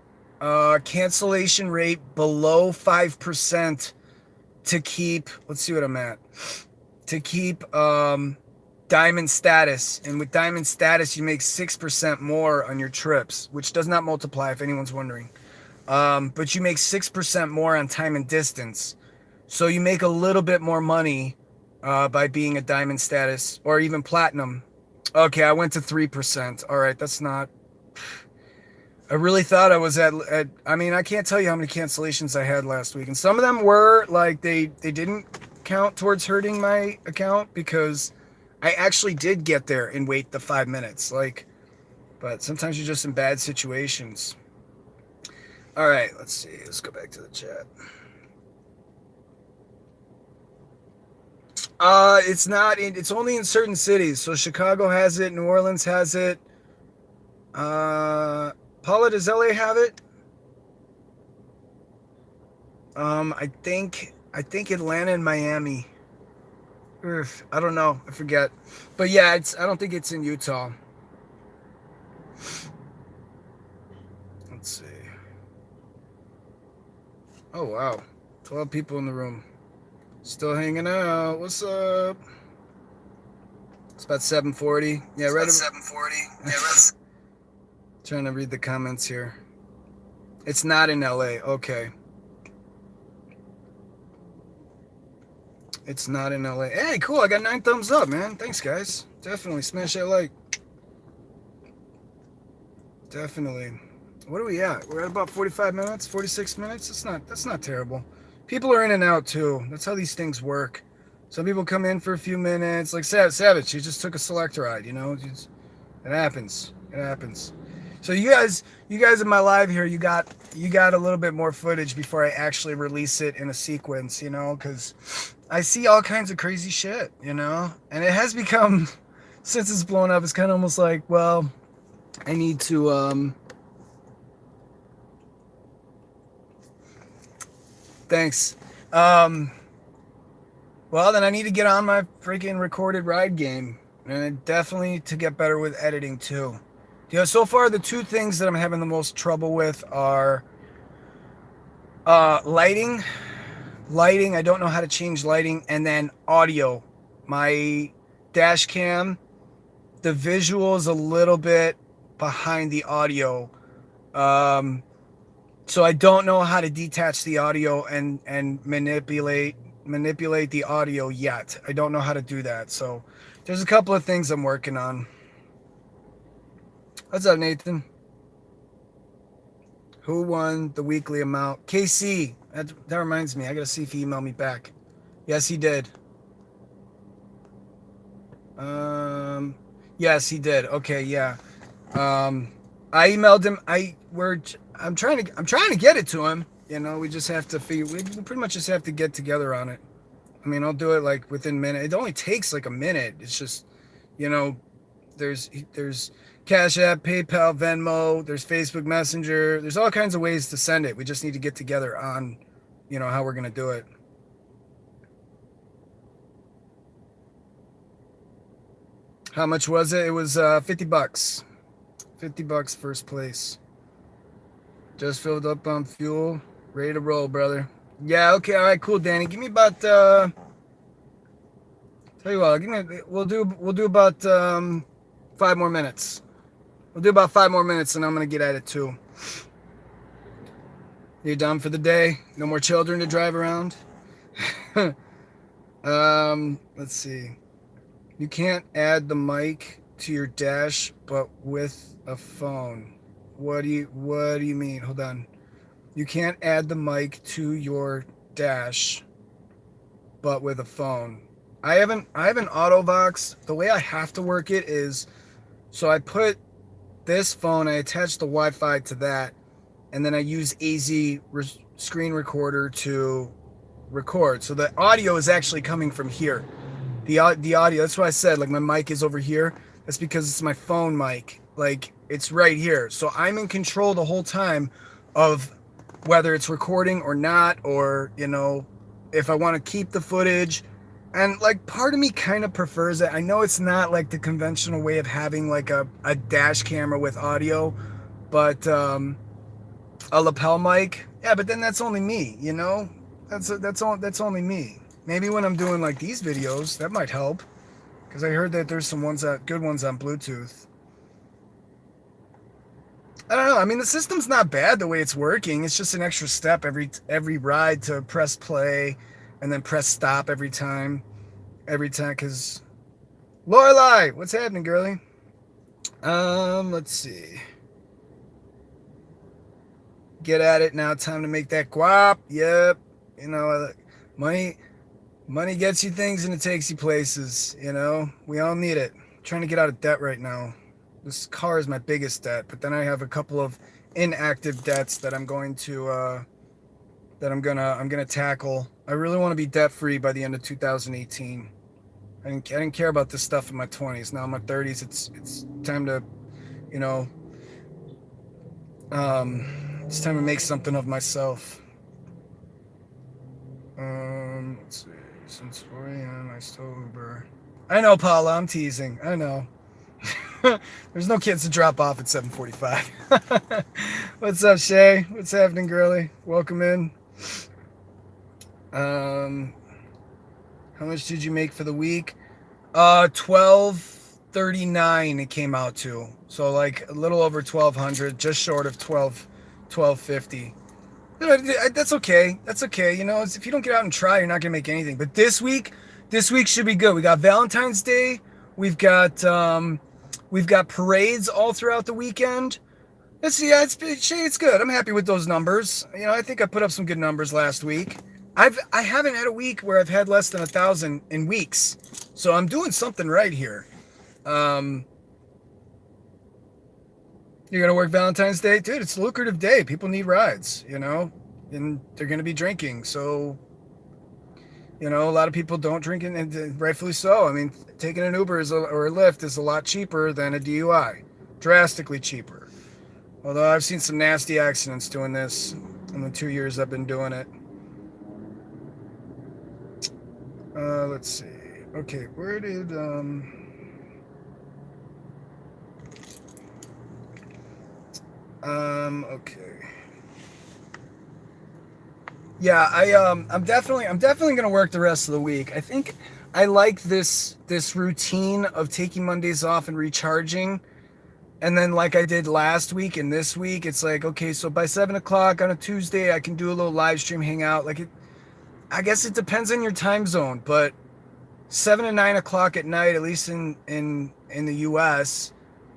cancellation rate below 5% to keep, let's see what I'm at, to keep diamond status. And with diamond status, you make 6% more on your trips, which does not multiply if anyone's wondering. But you make 6% more on time and distance. So you make a little bit more money by being a diamond status or even platinum. Okay, I went to 3%. All right, that's not... I really thought I was at I mean, I can't tell you how many cancellations I had last week. And some of them were, like, they didn't count towards hurting my account because I actually did get there and wait the 5 minutes. Like, but sometimes you're just in bad situations. All right, let's see. Let's go back to the chat. It's not. It's only in certain cities. So Chicago has it. New Orleans has it. Uh, Paula, does LA have it? I think Atlanta and Miami. I don't know. I forget. But yeah, it's. I don't think it's in Utah. Let's see. Oh wow, 12 people in the room. Still hanging out. What's up? It's about 7:40. Yeah, right. 7:40. Yeah, right. Trying to read the comments here. It's not in LA. Okay. It's not in LA. Hey, cool. I got 9 thumbs up, man. Thanks, guys. Definitely smash that like. Definitely. What are we at? We're at about 45 minutes, 46 minutes. That's not terrible. People are in and out too. That's how these things work. Some people come in for a few minutes, like Savage. He just took a select ride. It happens. It happens. So you guys in my live here, you got a little bit more footage before I actually release it in a sequence. Because I see all kinds of crazy shit. And it has become, since it's blown up, it's kind of almost like, well, I need to thanks. Well, then I need to get on my freaking recorded ride game. And definitely to get better with editing too. So far the 2 things that I'm having the most trouble with are lighting. I don't know how to change lighting, and then audio. My dash cam, the visual is a little bit behind the audio. So I don't know how to detach the audio and manipulate the audio yet. I don't know how to do that. So there's a couple of things I'm working on. What's up, Nathan? Who won the weekly amount? KC. That reminds me. I gotta see if he emailed me back. Yes, he did. Yes, he did. Okay, yeah. I emailed him. I'm trying to get it to him. We just have to figure. We pretty much just have to get together on it. I mean, I'll do it like within a minute. It only takes like a minute. It's just, there's Cash App, PayPal, Venmo. There's Facebook Messenger. There's all kinds of ways to send it. We just need to get together on, how we're gonna do it. How much was it? It was $50. $50 first place. Just filled up on fuel. Ready to roll, brother. Yeah, okay, all right, cool, Danny. Give me about tell you what, we'll do about 5 more minutes. We'll do about 5 more minutes and I'm gonna get at it too. You done for the day? No more children to drive around? Let's see. You can't add the mic to your dash, but with a phone. What do you mean? Hold on. You can't add the mic to your dash, but with a phone. I have an Autovox. The way I have to work it is, so I put this phone, I attach the Wi-Fi to that, and then I use AZ screen recorder to record. So the audio is actually coming from here. The audio, that's why I said, like, my mic is over here. That's because it's my phone mic. Like, it's right here. So I'm in control the whole time of whether it's recording or not, or, if I want to keep the footage. And, like, part of me kind of prefers it. I know it's not, like, the conventional way of having, like, a dash camera with audio, but a lapel mic, yeah, but then that's only me, That's only me. Maybe when I'm doing, like, these videos, that might help, because I heard that there's some good ones on Bluetooth. I don't know. I mean, the system's not bad the way it's working. It's just an extra step every ride to press play and then press stop every time, because Lorelai, what's happening, girlie? Let's see. Get at it now. Time to make that guap. Yep. Money. Money gets you things and it takes you places, you know? We all need it. I'm trying to get out of debt right now. This car is my biggest debt, but then I have a couple of inactive debts that I'm gonna tackle. I really want to be debt free by the end of 2018. I didn't care about this stuff in my 20s. Now in my 30s, it's time to, you know, it's time to make something of myself. Let's see. Since 4 a.m., I still Uber. I know, Paula. I'm teasing. I know. There's no kids to drop off at 7:45. What's up, Shay? What's happening, girly? Welcome in. How much did you make for the week? 1239 it came out to. So like a little over 1200, just short of 1250. That's okay. That's okay. You know, if you don't get out and try, you're not gonna make anything. But this week should be good. We got Valentine's Day. We've got parades all throughout the weekend. It's good. I'm happy with those numbers. You know, I think I put up some good numbers last week. I haven't had a week where I've had less than 1,000 in weeks, so I'm doing something right here. You're gonna work Valentine's Day, dude. It's a lucrative day. People need rides, you know, and they're gonna be drinking. So, you know, a lot of people don't drink, and rightfully so. I mean, taking an Uber or a Lyft is a lot cheaper than a DUI, drastically cheaper. Although I've seen some nasty accidents doing this in the 2 years I've been doing it. Let's see. Okay, where did okay. Yeah, I'm definitely gonna work the rest of the week. I think I like this routine of taking Mondays off and recharging. And then like I did last week and this week, it's like, okay, so by 7 o'clock on a Tuesday, I can do a little live stream hangout. I guess it depends on your time zone, but 7 to 9 o'clock at night, at least in the US,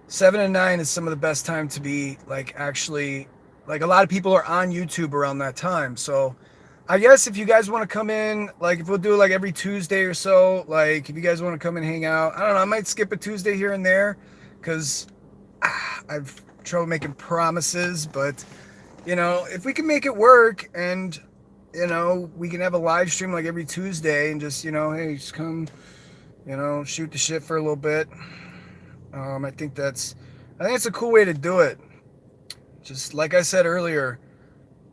7 to 9 is some of the best time to be like actually like a lot of people are on YouTube around that time. So I guess if you guys want to come in, like if we'll do like every Tuesday or so, like if you guys want to come and hang out, I don't know, I might skip a Tuesday here and there because I've trouble making promises, but you know, if we can make it work and you know, we can have a live stream like every Tuesday and just, you know, hey, just come, you know, shoot the shit for a little bit. I think it's a cool way to do it. Just like I said earlier,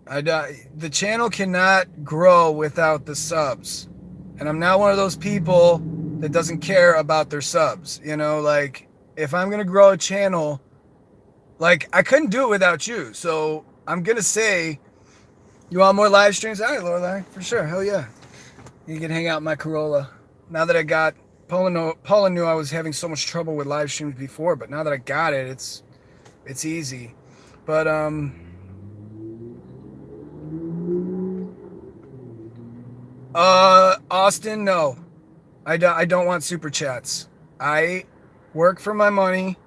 the channel cannot grow without the subs. And I'm not one of those people that doesn't care about their subs. You know, like if I'm going to grow a channel, like I couldn't do it without you. So I'm going to say, you want more live streams? All right, Lorelai, for sure. Hell yeah. You can hang out in my Corolla. Now that I got, Paula knew I was having so much trouble with live streams before, but now that I got it, it's easy. But, Austin, no. I don't want super chats. I work for my money.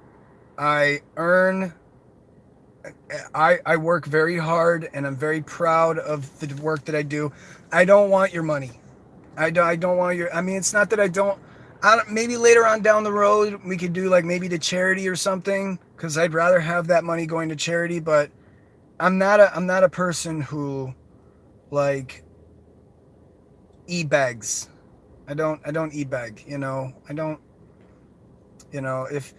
I work very hard and I'm very proud of the work that I do. I don't want your money. I don't want your, I mean, it's not that I don't, maybe later on down the road, we could do like maybe to charity or something. Cause I'd rather have that money going to charity, but I'm not a person who like e-bags. I don't e-bag, you know, if,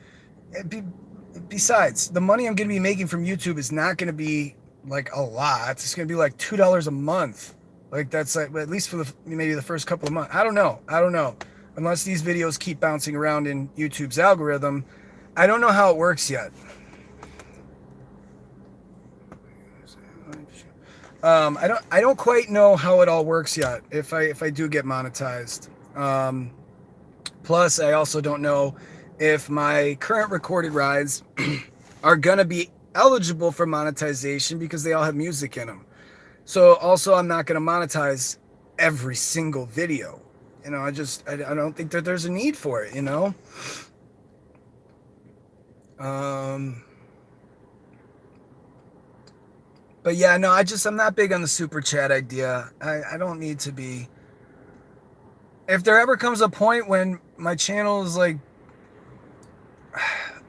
besides, the money I'm going to be making from YouTube is not going to be like a lot. It's going to be like $2 a month. Like that's like, at least for maybe the first couple of months. I don't know. Unless these videos keep bouncing around in YouTube's algorithm, I don't know how it works yet. I don't quite know how it all works yet. If I do get monetized. Plus, I also don't know if my current recorded rides are gonna be eligible for monetization because they all have music in them. So also, I'm not gonna monetize every single video. You know, I don't think that there's a need for it. You know. But yeah, no, I'm not big on the super chat idea. I don't need to be. if there ever comes a point when my channel is like,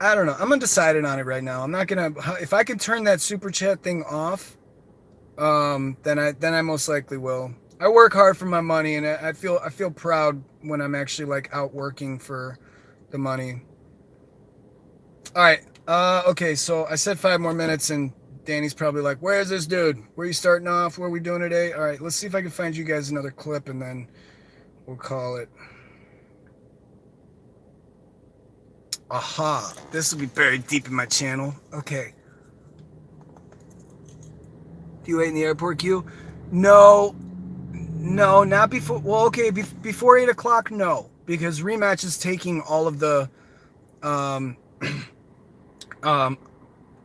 I don't know, I'm undecided on it right now. I'm not gonna, if I can turn that super chat thing off, then I most likely will. I work hard for my money, and I feel proud when I'm actually like out working for the money. All right. Okay. So I said 5 more minutes, and Danny's probably like, "Where's this dude? Where are you starting off? What are we doing today?" All right. Let's see if I can find you guys another clip, and then we'll call it. Aha. This will be buried deep in my channel. Okay. Do you wait in the airport queue? No. No, not before. Well, okay, before 8 o'clock, no, because rematch is taking um, um,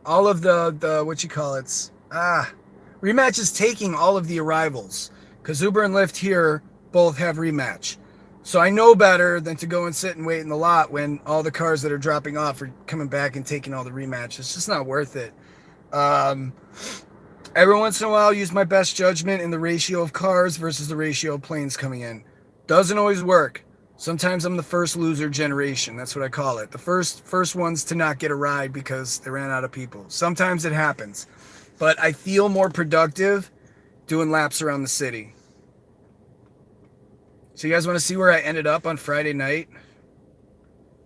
all of the what you call it. Rematch is taking all of the arrivals because Uber and Lyft here both have rematch. So I know better than to go and sit and wait in the lot when all the cars that are dropping off are coming back and taking all the rematch. It's just not worth it. Every once in a while, I'll use my best judgment in the ratio of cars versus the ratio of planes coming in. Doesn't always work. Sometimes I'm the first loser generation. That's what I call it. The first ones to not get a ride because they ran out of people. Sometimes it happens. But I feel more productive doing laps around the city. So you guys want to see where I ended up on Friday night?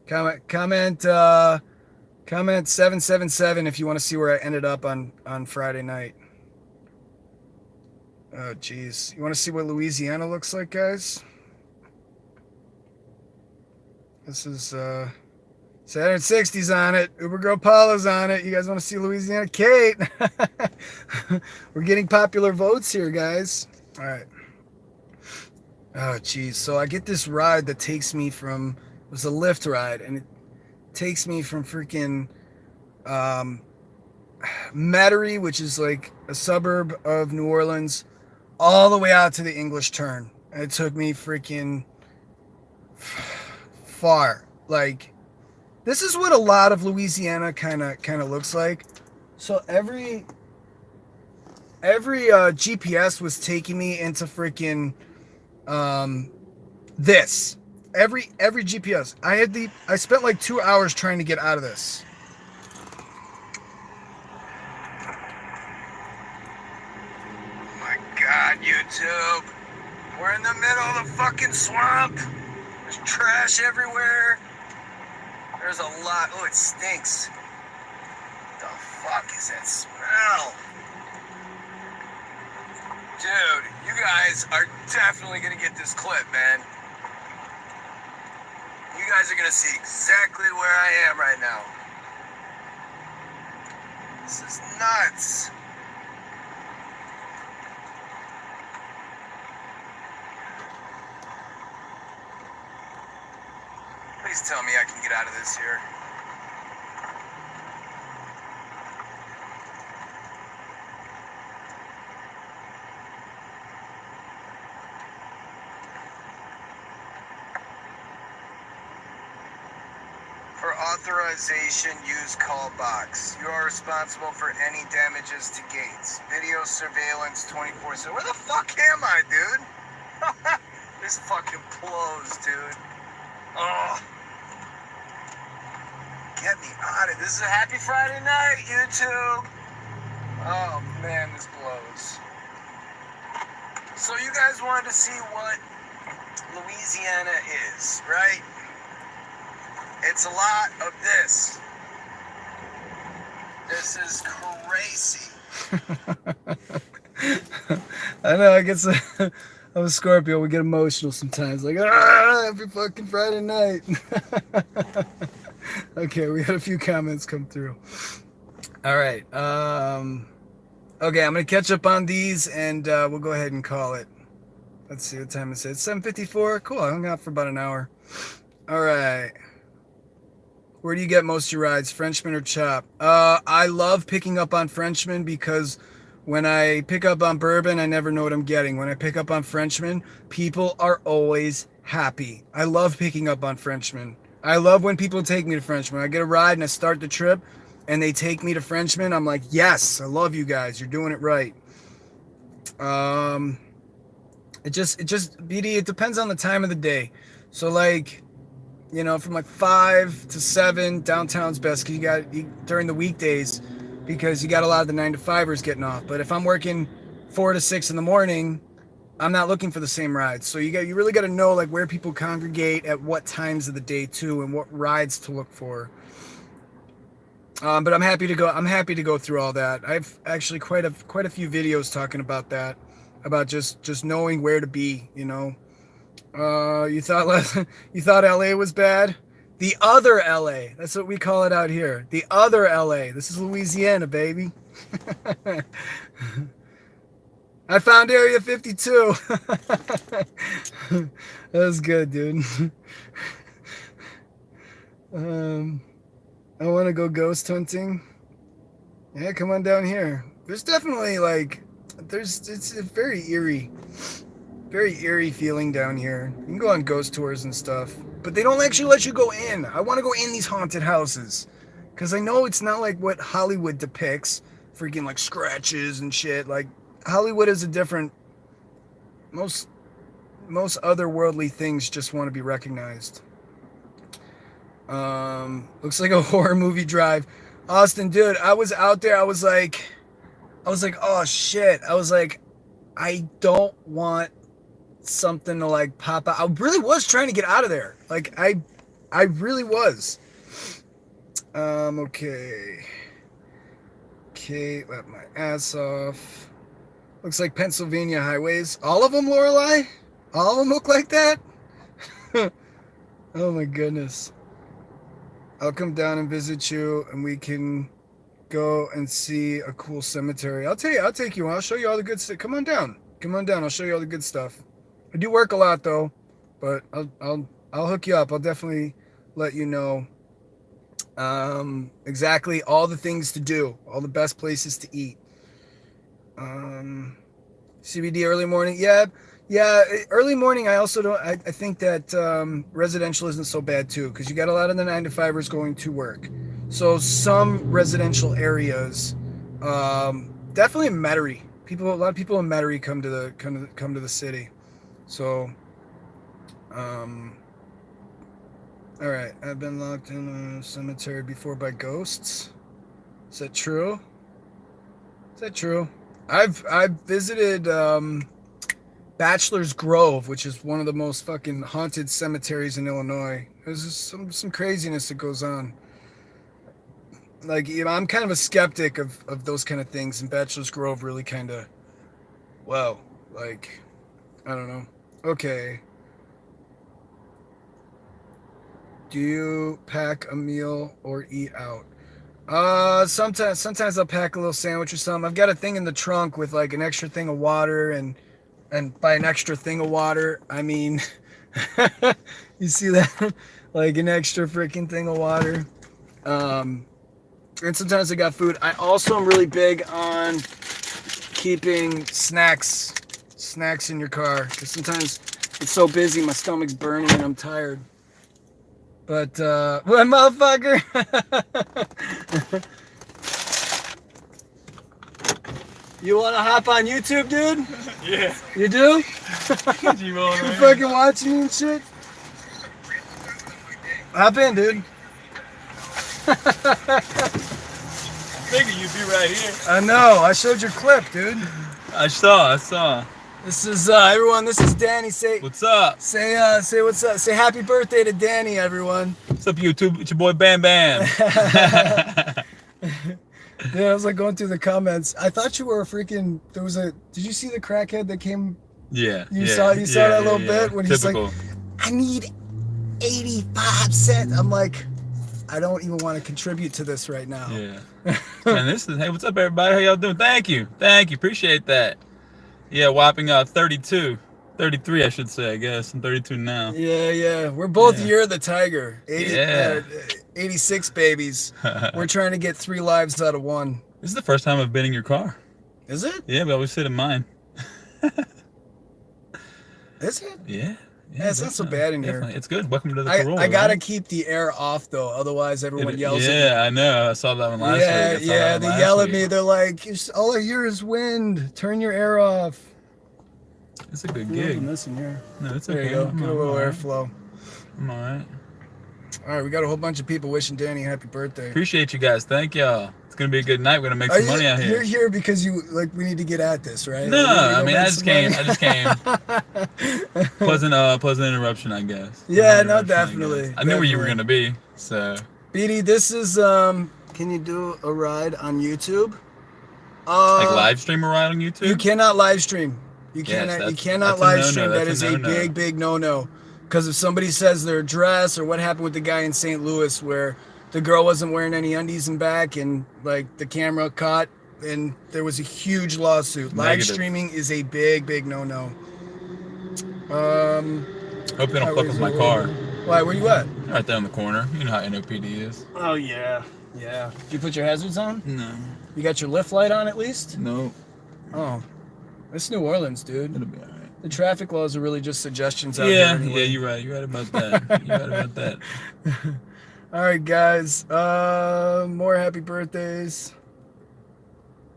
Comment 777 if you want to see where I ended up on Friday night. Oh, geez. You want to see what Louisiana looks like, guys? This is Saturn 60's on it. Uber Girl Paula's on it. You guys want to see Louisiana? Kate! We're getting popular votes here, guys. All right. Oh, geez. So I get this ride that takes me from... It was a Lyft ride, and it takes me from freaking... Metairie, which is like a suburb of New Orleans, all the way out to the English turn. It took me freaking far. Like, this is what a lot of Louisiana kind of looks like. So every GPS was taking me into freaking this. Every GPS. I spent like 2 hours trying to get out of this. God, YouTube. We're in the middle of the fucking swamp. There's trash everywhere. There's a lot. Oh, it stinks. What the fuck is that smell? Dude, you guys are definitely gonna get this clip, man. You guys are gonna see exactly where I am right now. This is nuts. Please tell me I can get out of this here. For authorization, use call box. You are responsible for any damages to gates. Video surveillance 24/7. Where the fuck am I, dude? This fucking blows, dude. Oh. Get me out of this. Is a happy Friday night, YouTube. Oh man, this blows. So you guys wanted to see what Louisiana is, right? It's a lot of this. This is crazy. I know, I guess I'm a Scorpio. We get emotional sometimes. Like, every fucking Friday night. Okay, we had a few comments come through. All right. Okay, I'm going to catch up on these, and we'll go ahead and call it. Let's see what time it says. 7:54. Cool, I hung out for about an hour. All right. Where do you get most of your rides, Frenchman or Chop? I love picking up on Frenchman because when I pick up on Bourbon, I never know what I'm getting. When I pick up on Frenchman, people are always happy. I love picking up on Frenchman. I love when people take me to Frenchman. I get a ride and I start the trip and they take me to Frenchman. I'm like, yes, I love you guys. You're doing it right. BD, it depends on the time of the day. So like, you know, from like 5 to 7, downtown's best because during the weekdays, because you got a lot of the 9 to 5ers getting off. But if I'm working 4 to 6 in the morning, I'm not looking for the same rides. So you really got to know like where people congregate at what times of the day too, and what rides to look for. But I'm happy to go. I'm happy to go through all that. I've actually quite a few videos talking about that, about just knowing where to be. You know, you thought you thought LA was bad. The other LA. That's what we call it out here. The other LA. This is Louisiana, baby. I found Area 52. That was good, dude. I want to go ghost hunting. Yeah, come on down here. There's definitely like, it's a very eerie feeling down here. You can go on ghost tours and stuff, but they don't actually let you go in. I want to go in these haunted houses because I know it's not like what Hollywood depicts, freaking like scratches and shit. Like Hollywood is a different. Most otherworldly things just want to be recognized. Looks like a horror movie drive. Austin, dude, I was out there. I was like, oh shit. I was like, I don't want something to like pop out. I really was trying to get out of there. Like I really was. Okay, let my ass off. Looks like Pennsylvania highways. All of them, Lorelei? All of them look like that? Oh my goodness. I'll come down and visit you and we can go and see a cool cemetery. I'll take you on. I'll show you all the good stuff. Come on down. I'll show you all the good stuff. I do work a lot though, but I'll hook you up. I'll definitely let you know exactly all the things to do, all the best places to eat. CBD early morning. Yeah, early morning. I also don't. I think that residential isn't so bad too, because you got a lot of the 9 to 5ers going to work. So some residential areas, definitely in Metairie. A lot of people in Metairie come to the city. So, all right. I've been locked in a cemetery before by ghosts. Is that true? I've visited Bachelor's Grove, which is one of the most fucking haunted cemeteries in Illinois. There's just some craziness that goes on. Like, you know, I'm kind of a skeptic of those kind of things, and Bachelor's Grove really kind of, well, like, I don't know. Okay. Do you pack a meal or eat out? Sometimes I'll pack a little sandwich or something. I've got a thing in the trunk with like an extra thing of water, and by an extra thing of water, I mean, you see that? Like an extra freaking thing of water. And sometimes I got food. I also am really big on keeping snacks in your car, because sometimes it's so busy, my stomach's burning and I'm tired. But, what, motherfucker? You want to hop on YouTube, dude? Yeah. You do? You fucking watching me and shit? Hop in, dude. Figure you'd be right here. I know. I showed your clip, dude. I saw. This is, everyone, this is Danny. What's up? Say what's up. Say happy birthday to Danny, everyone. What's up, YouTube? It's your boy Bam Bam. Yeah, I was like going through the comments. I thought you were a freaking. Did you see the crackhead that came? Yeah. You saw that little bit when Typical. he's like, I need 85 cents. I'm like, I don't even want to contribute to this right now. Yeah. And this is, hey, what's up, everybody? How y'all doing? Thank you. Appreciate that. Yeah, whopping 32. 33, I should say, I guess. I'm 32 now. Yeah. We're both Yeah. Year of the Tiger. 86 babies. We're trying to get 3 lives out of 1. This is the first time I've been in your car. Is it? Yeah, but I always sit in mine. Is it? Yeah. Yeah, it's not so bad in here. It's good. Welcome to the Corolla. I gotta right? keep the air off though, otherwise everyone yells at me. Yeah, I know. I saw that one last week. They yell at me. They're like, all I hear is wind. Turn your air off. It's a good You're gig. missing here. No, it's There okay. you go. I'm Get a little alright. airflow. I'm alright. All right, we got a whole bunch of people wishing Danny a happy birthday. Appreciate you guys. Thank y'all. It's gonna be a good night. We're gonna make some money out You're here. here because you like we need to get at this, right? No, Like, we need to I go mean make I just some came. money. I just came. Pleasant interruption, I guess. Yeah, Pleasant no, interruption, I definitely. guess. I knew where you were Definitely. gonna be, so. BD, this is can you do a ride on YouTube? Like live stream a ride on YouTube? You cannot live stream. You Yes, cannot. You that's cannot a live no-no, stream. That that's is a a no-no. big no-no. Because if somebody says their address or what happened with the guy in St. Louis where the girl wasn't wearing any undies in back and like the camera caught and there was a huge lawsuit. Live Negative. streaming is a big no-no. Hope they don't fuck with my car. Why? Where you at? Right there in the corner. You know how NOPD is. Oh yeah. Yeah. Did you put your hazards on? No. You got your lift light on at least? No. Oh. It's New Orleans, dude. It'll be alright. The traffic laws are really just suggestions out here Yeah, anyway. yeah, you're right. You're right about that. You're right about that. All right, guys. More happy birthdays.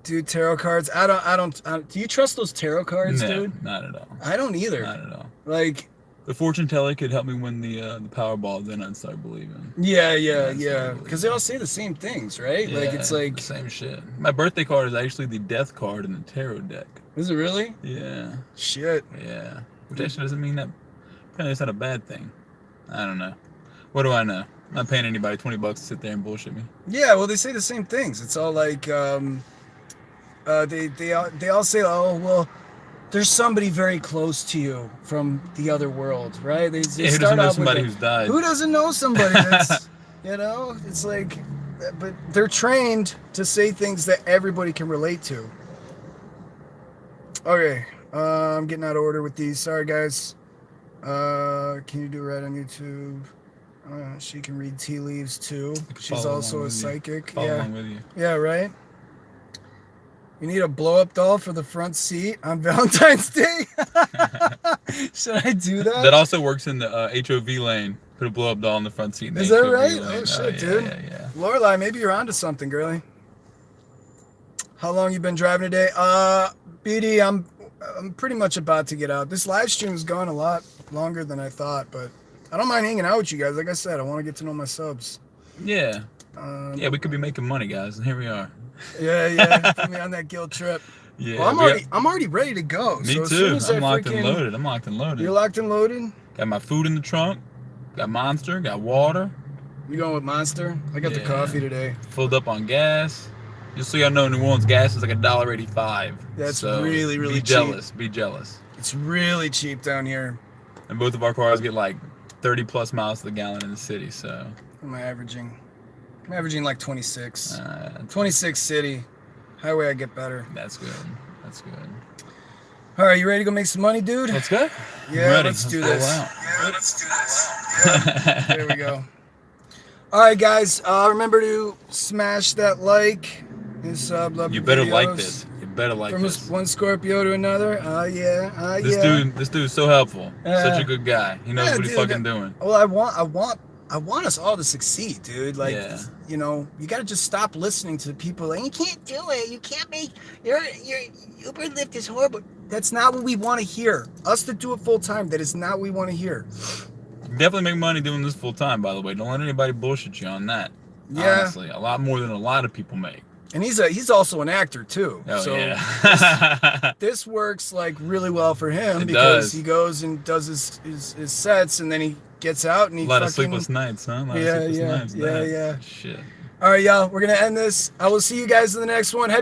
Dude, tarot cards. I don't. Do you trust those tarot cards, No, dude? not at all. I don't either. Not at all. Like, The fortune teller could help me win the Powerball, then I'd start believing. yeah. Absolutely. Because they all say the same things, right? Yeah, Like, it's like, the same shit. My birthday card is actually the death card in the tarot deck. is it really? Yeah, Shit. yeah. Which actually doesn't mean that. Apparently, it's not a bad thing. I don't know. What do I know? I'm not paying anybody $20 to sit there and bullshit me. Yeah. Well, they say the same things. It's all like, they all say, oh well, there's somebody very close to you from the other world, right? They Yeah, who doesn't know somebody who's died? Who doesn't know somebody that's, you know, it's like, but they're trained to say things that everybody can relate to. Okay, I'm getting out of order with these. Sorry, guys. Can you do a ride on YouTube? She can read tea leaves too. She's follow also along a with you. psychic. Follow Yeah, along with you. yeah, right. You need a blow-up doll for the front seat on Valentine's Day? Should I do that? That also works in the HOV lane. Put a blow-up doll in the front seat. In the Is that HOV right? lane. Oh, shit, yeah, dude. Yeah. Lorelai, maybe you're onto something, girlie. How long you been driving today? BD, I'm pretty much about to get out. This live stream has gone a lot longer than I thought, but I don't mind hanging out with you guys. Like I said, I want to get to know my subs. Yeah. Yeah, we could be making money, guys, and here we are. Yeah. Put me on that guild trip. Yeah. Well, I'm already ready to go. Me so as too. soon as I'm locked and loaded. You're locked and loaded? Got my food in the trunk. Got Monster. Got water. You going with Monster? I got the Yeah. coffee today. Filled up on gas. Just so y'all know, New Orleans gas is like $1.85. That's so really be cheap. jealous. Be jealous. It's really cheap down here. And both of our cars get like 30 plus miles to the gallon in the city. So What am I averaging? I'm averaging like 26. uh, 26 city. Highway, I get better. that's good. That's good. All right, you ready to go make some money, dude? Let's go. Yeah, Ready. let's do roll this. out. Yeah, let's do this. Yeah, there we go. All right, guys. Remember to smash that like and sub. Love You your better like videos. this. You better like From this. one Scorpio to another. Yeah. This dude's so helpful. Such a good guy. He knows Yeah, what he's dude, fucking doing. Well, I want us all to succeed, dude. Like, Yeah. you know, you got to just stop listening to people. Like, you can't do it. You can't make your Uber Lyft is horrible. That's not what we want to hear. Us to do it full time. That is not what we want to hear. Definitely make money doing this full time, by the way. Don't let anybody bullshit you on that. Yeah. Honestly, a lot more than a lot of people make. And he's also an actor too. Oh, so yeah. this works like really well for him It because does. he goes and does his sets and then he gets out and he A lot fucking, of sleepless nights, huh? A lot of Yeah, sleepless yeah, nights. yeah, That. yeah. Shit. All right, y'all. We're gonna end this. I will see you guys in the next one. Happy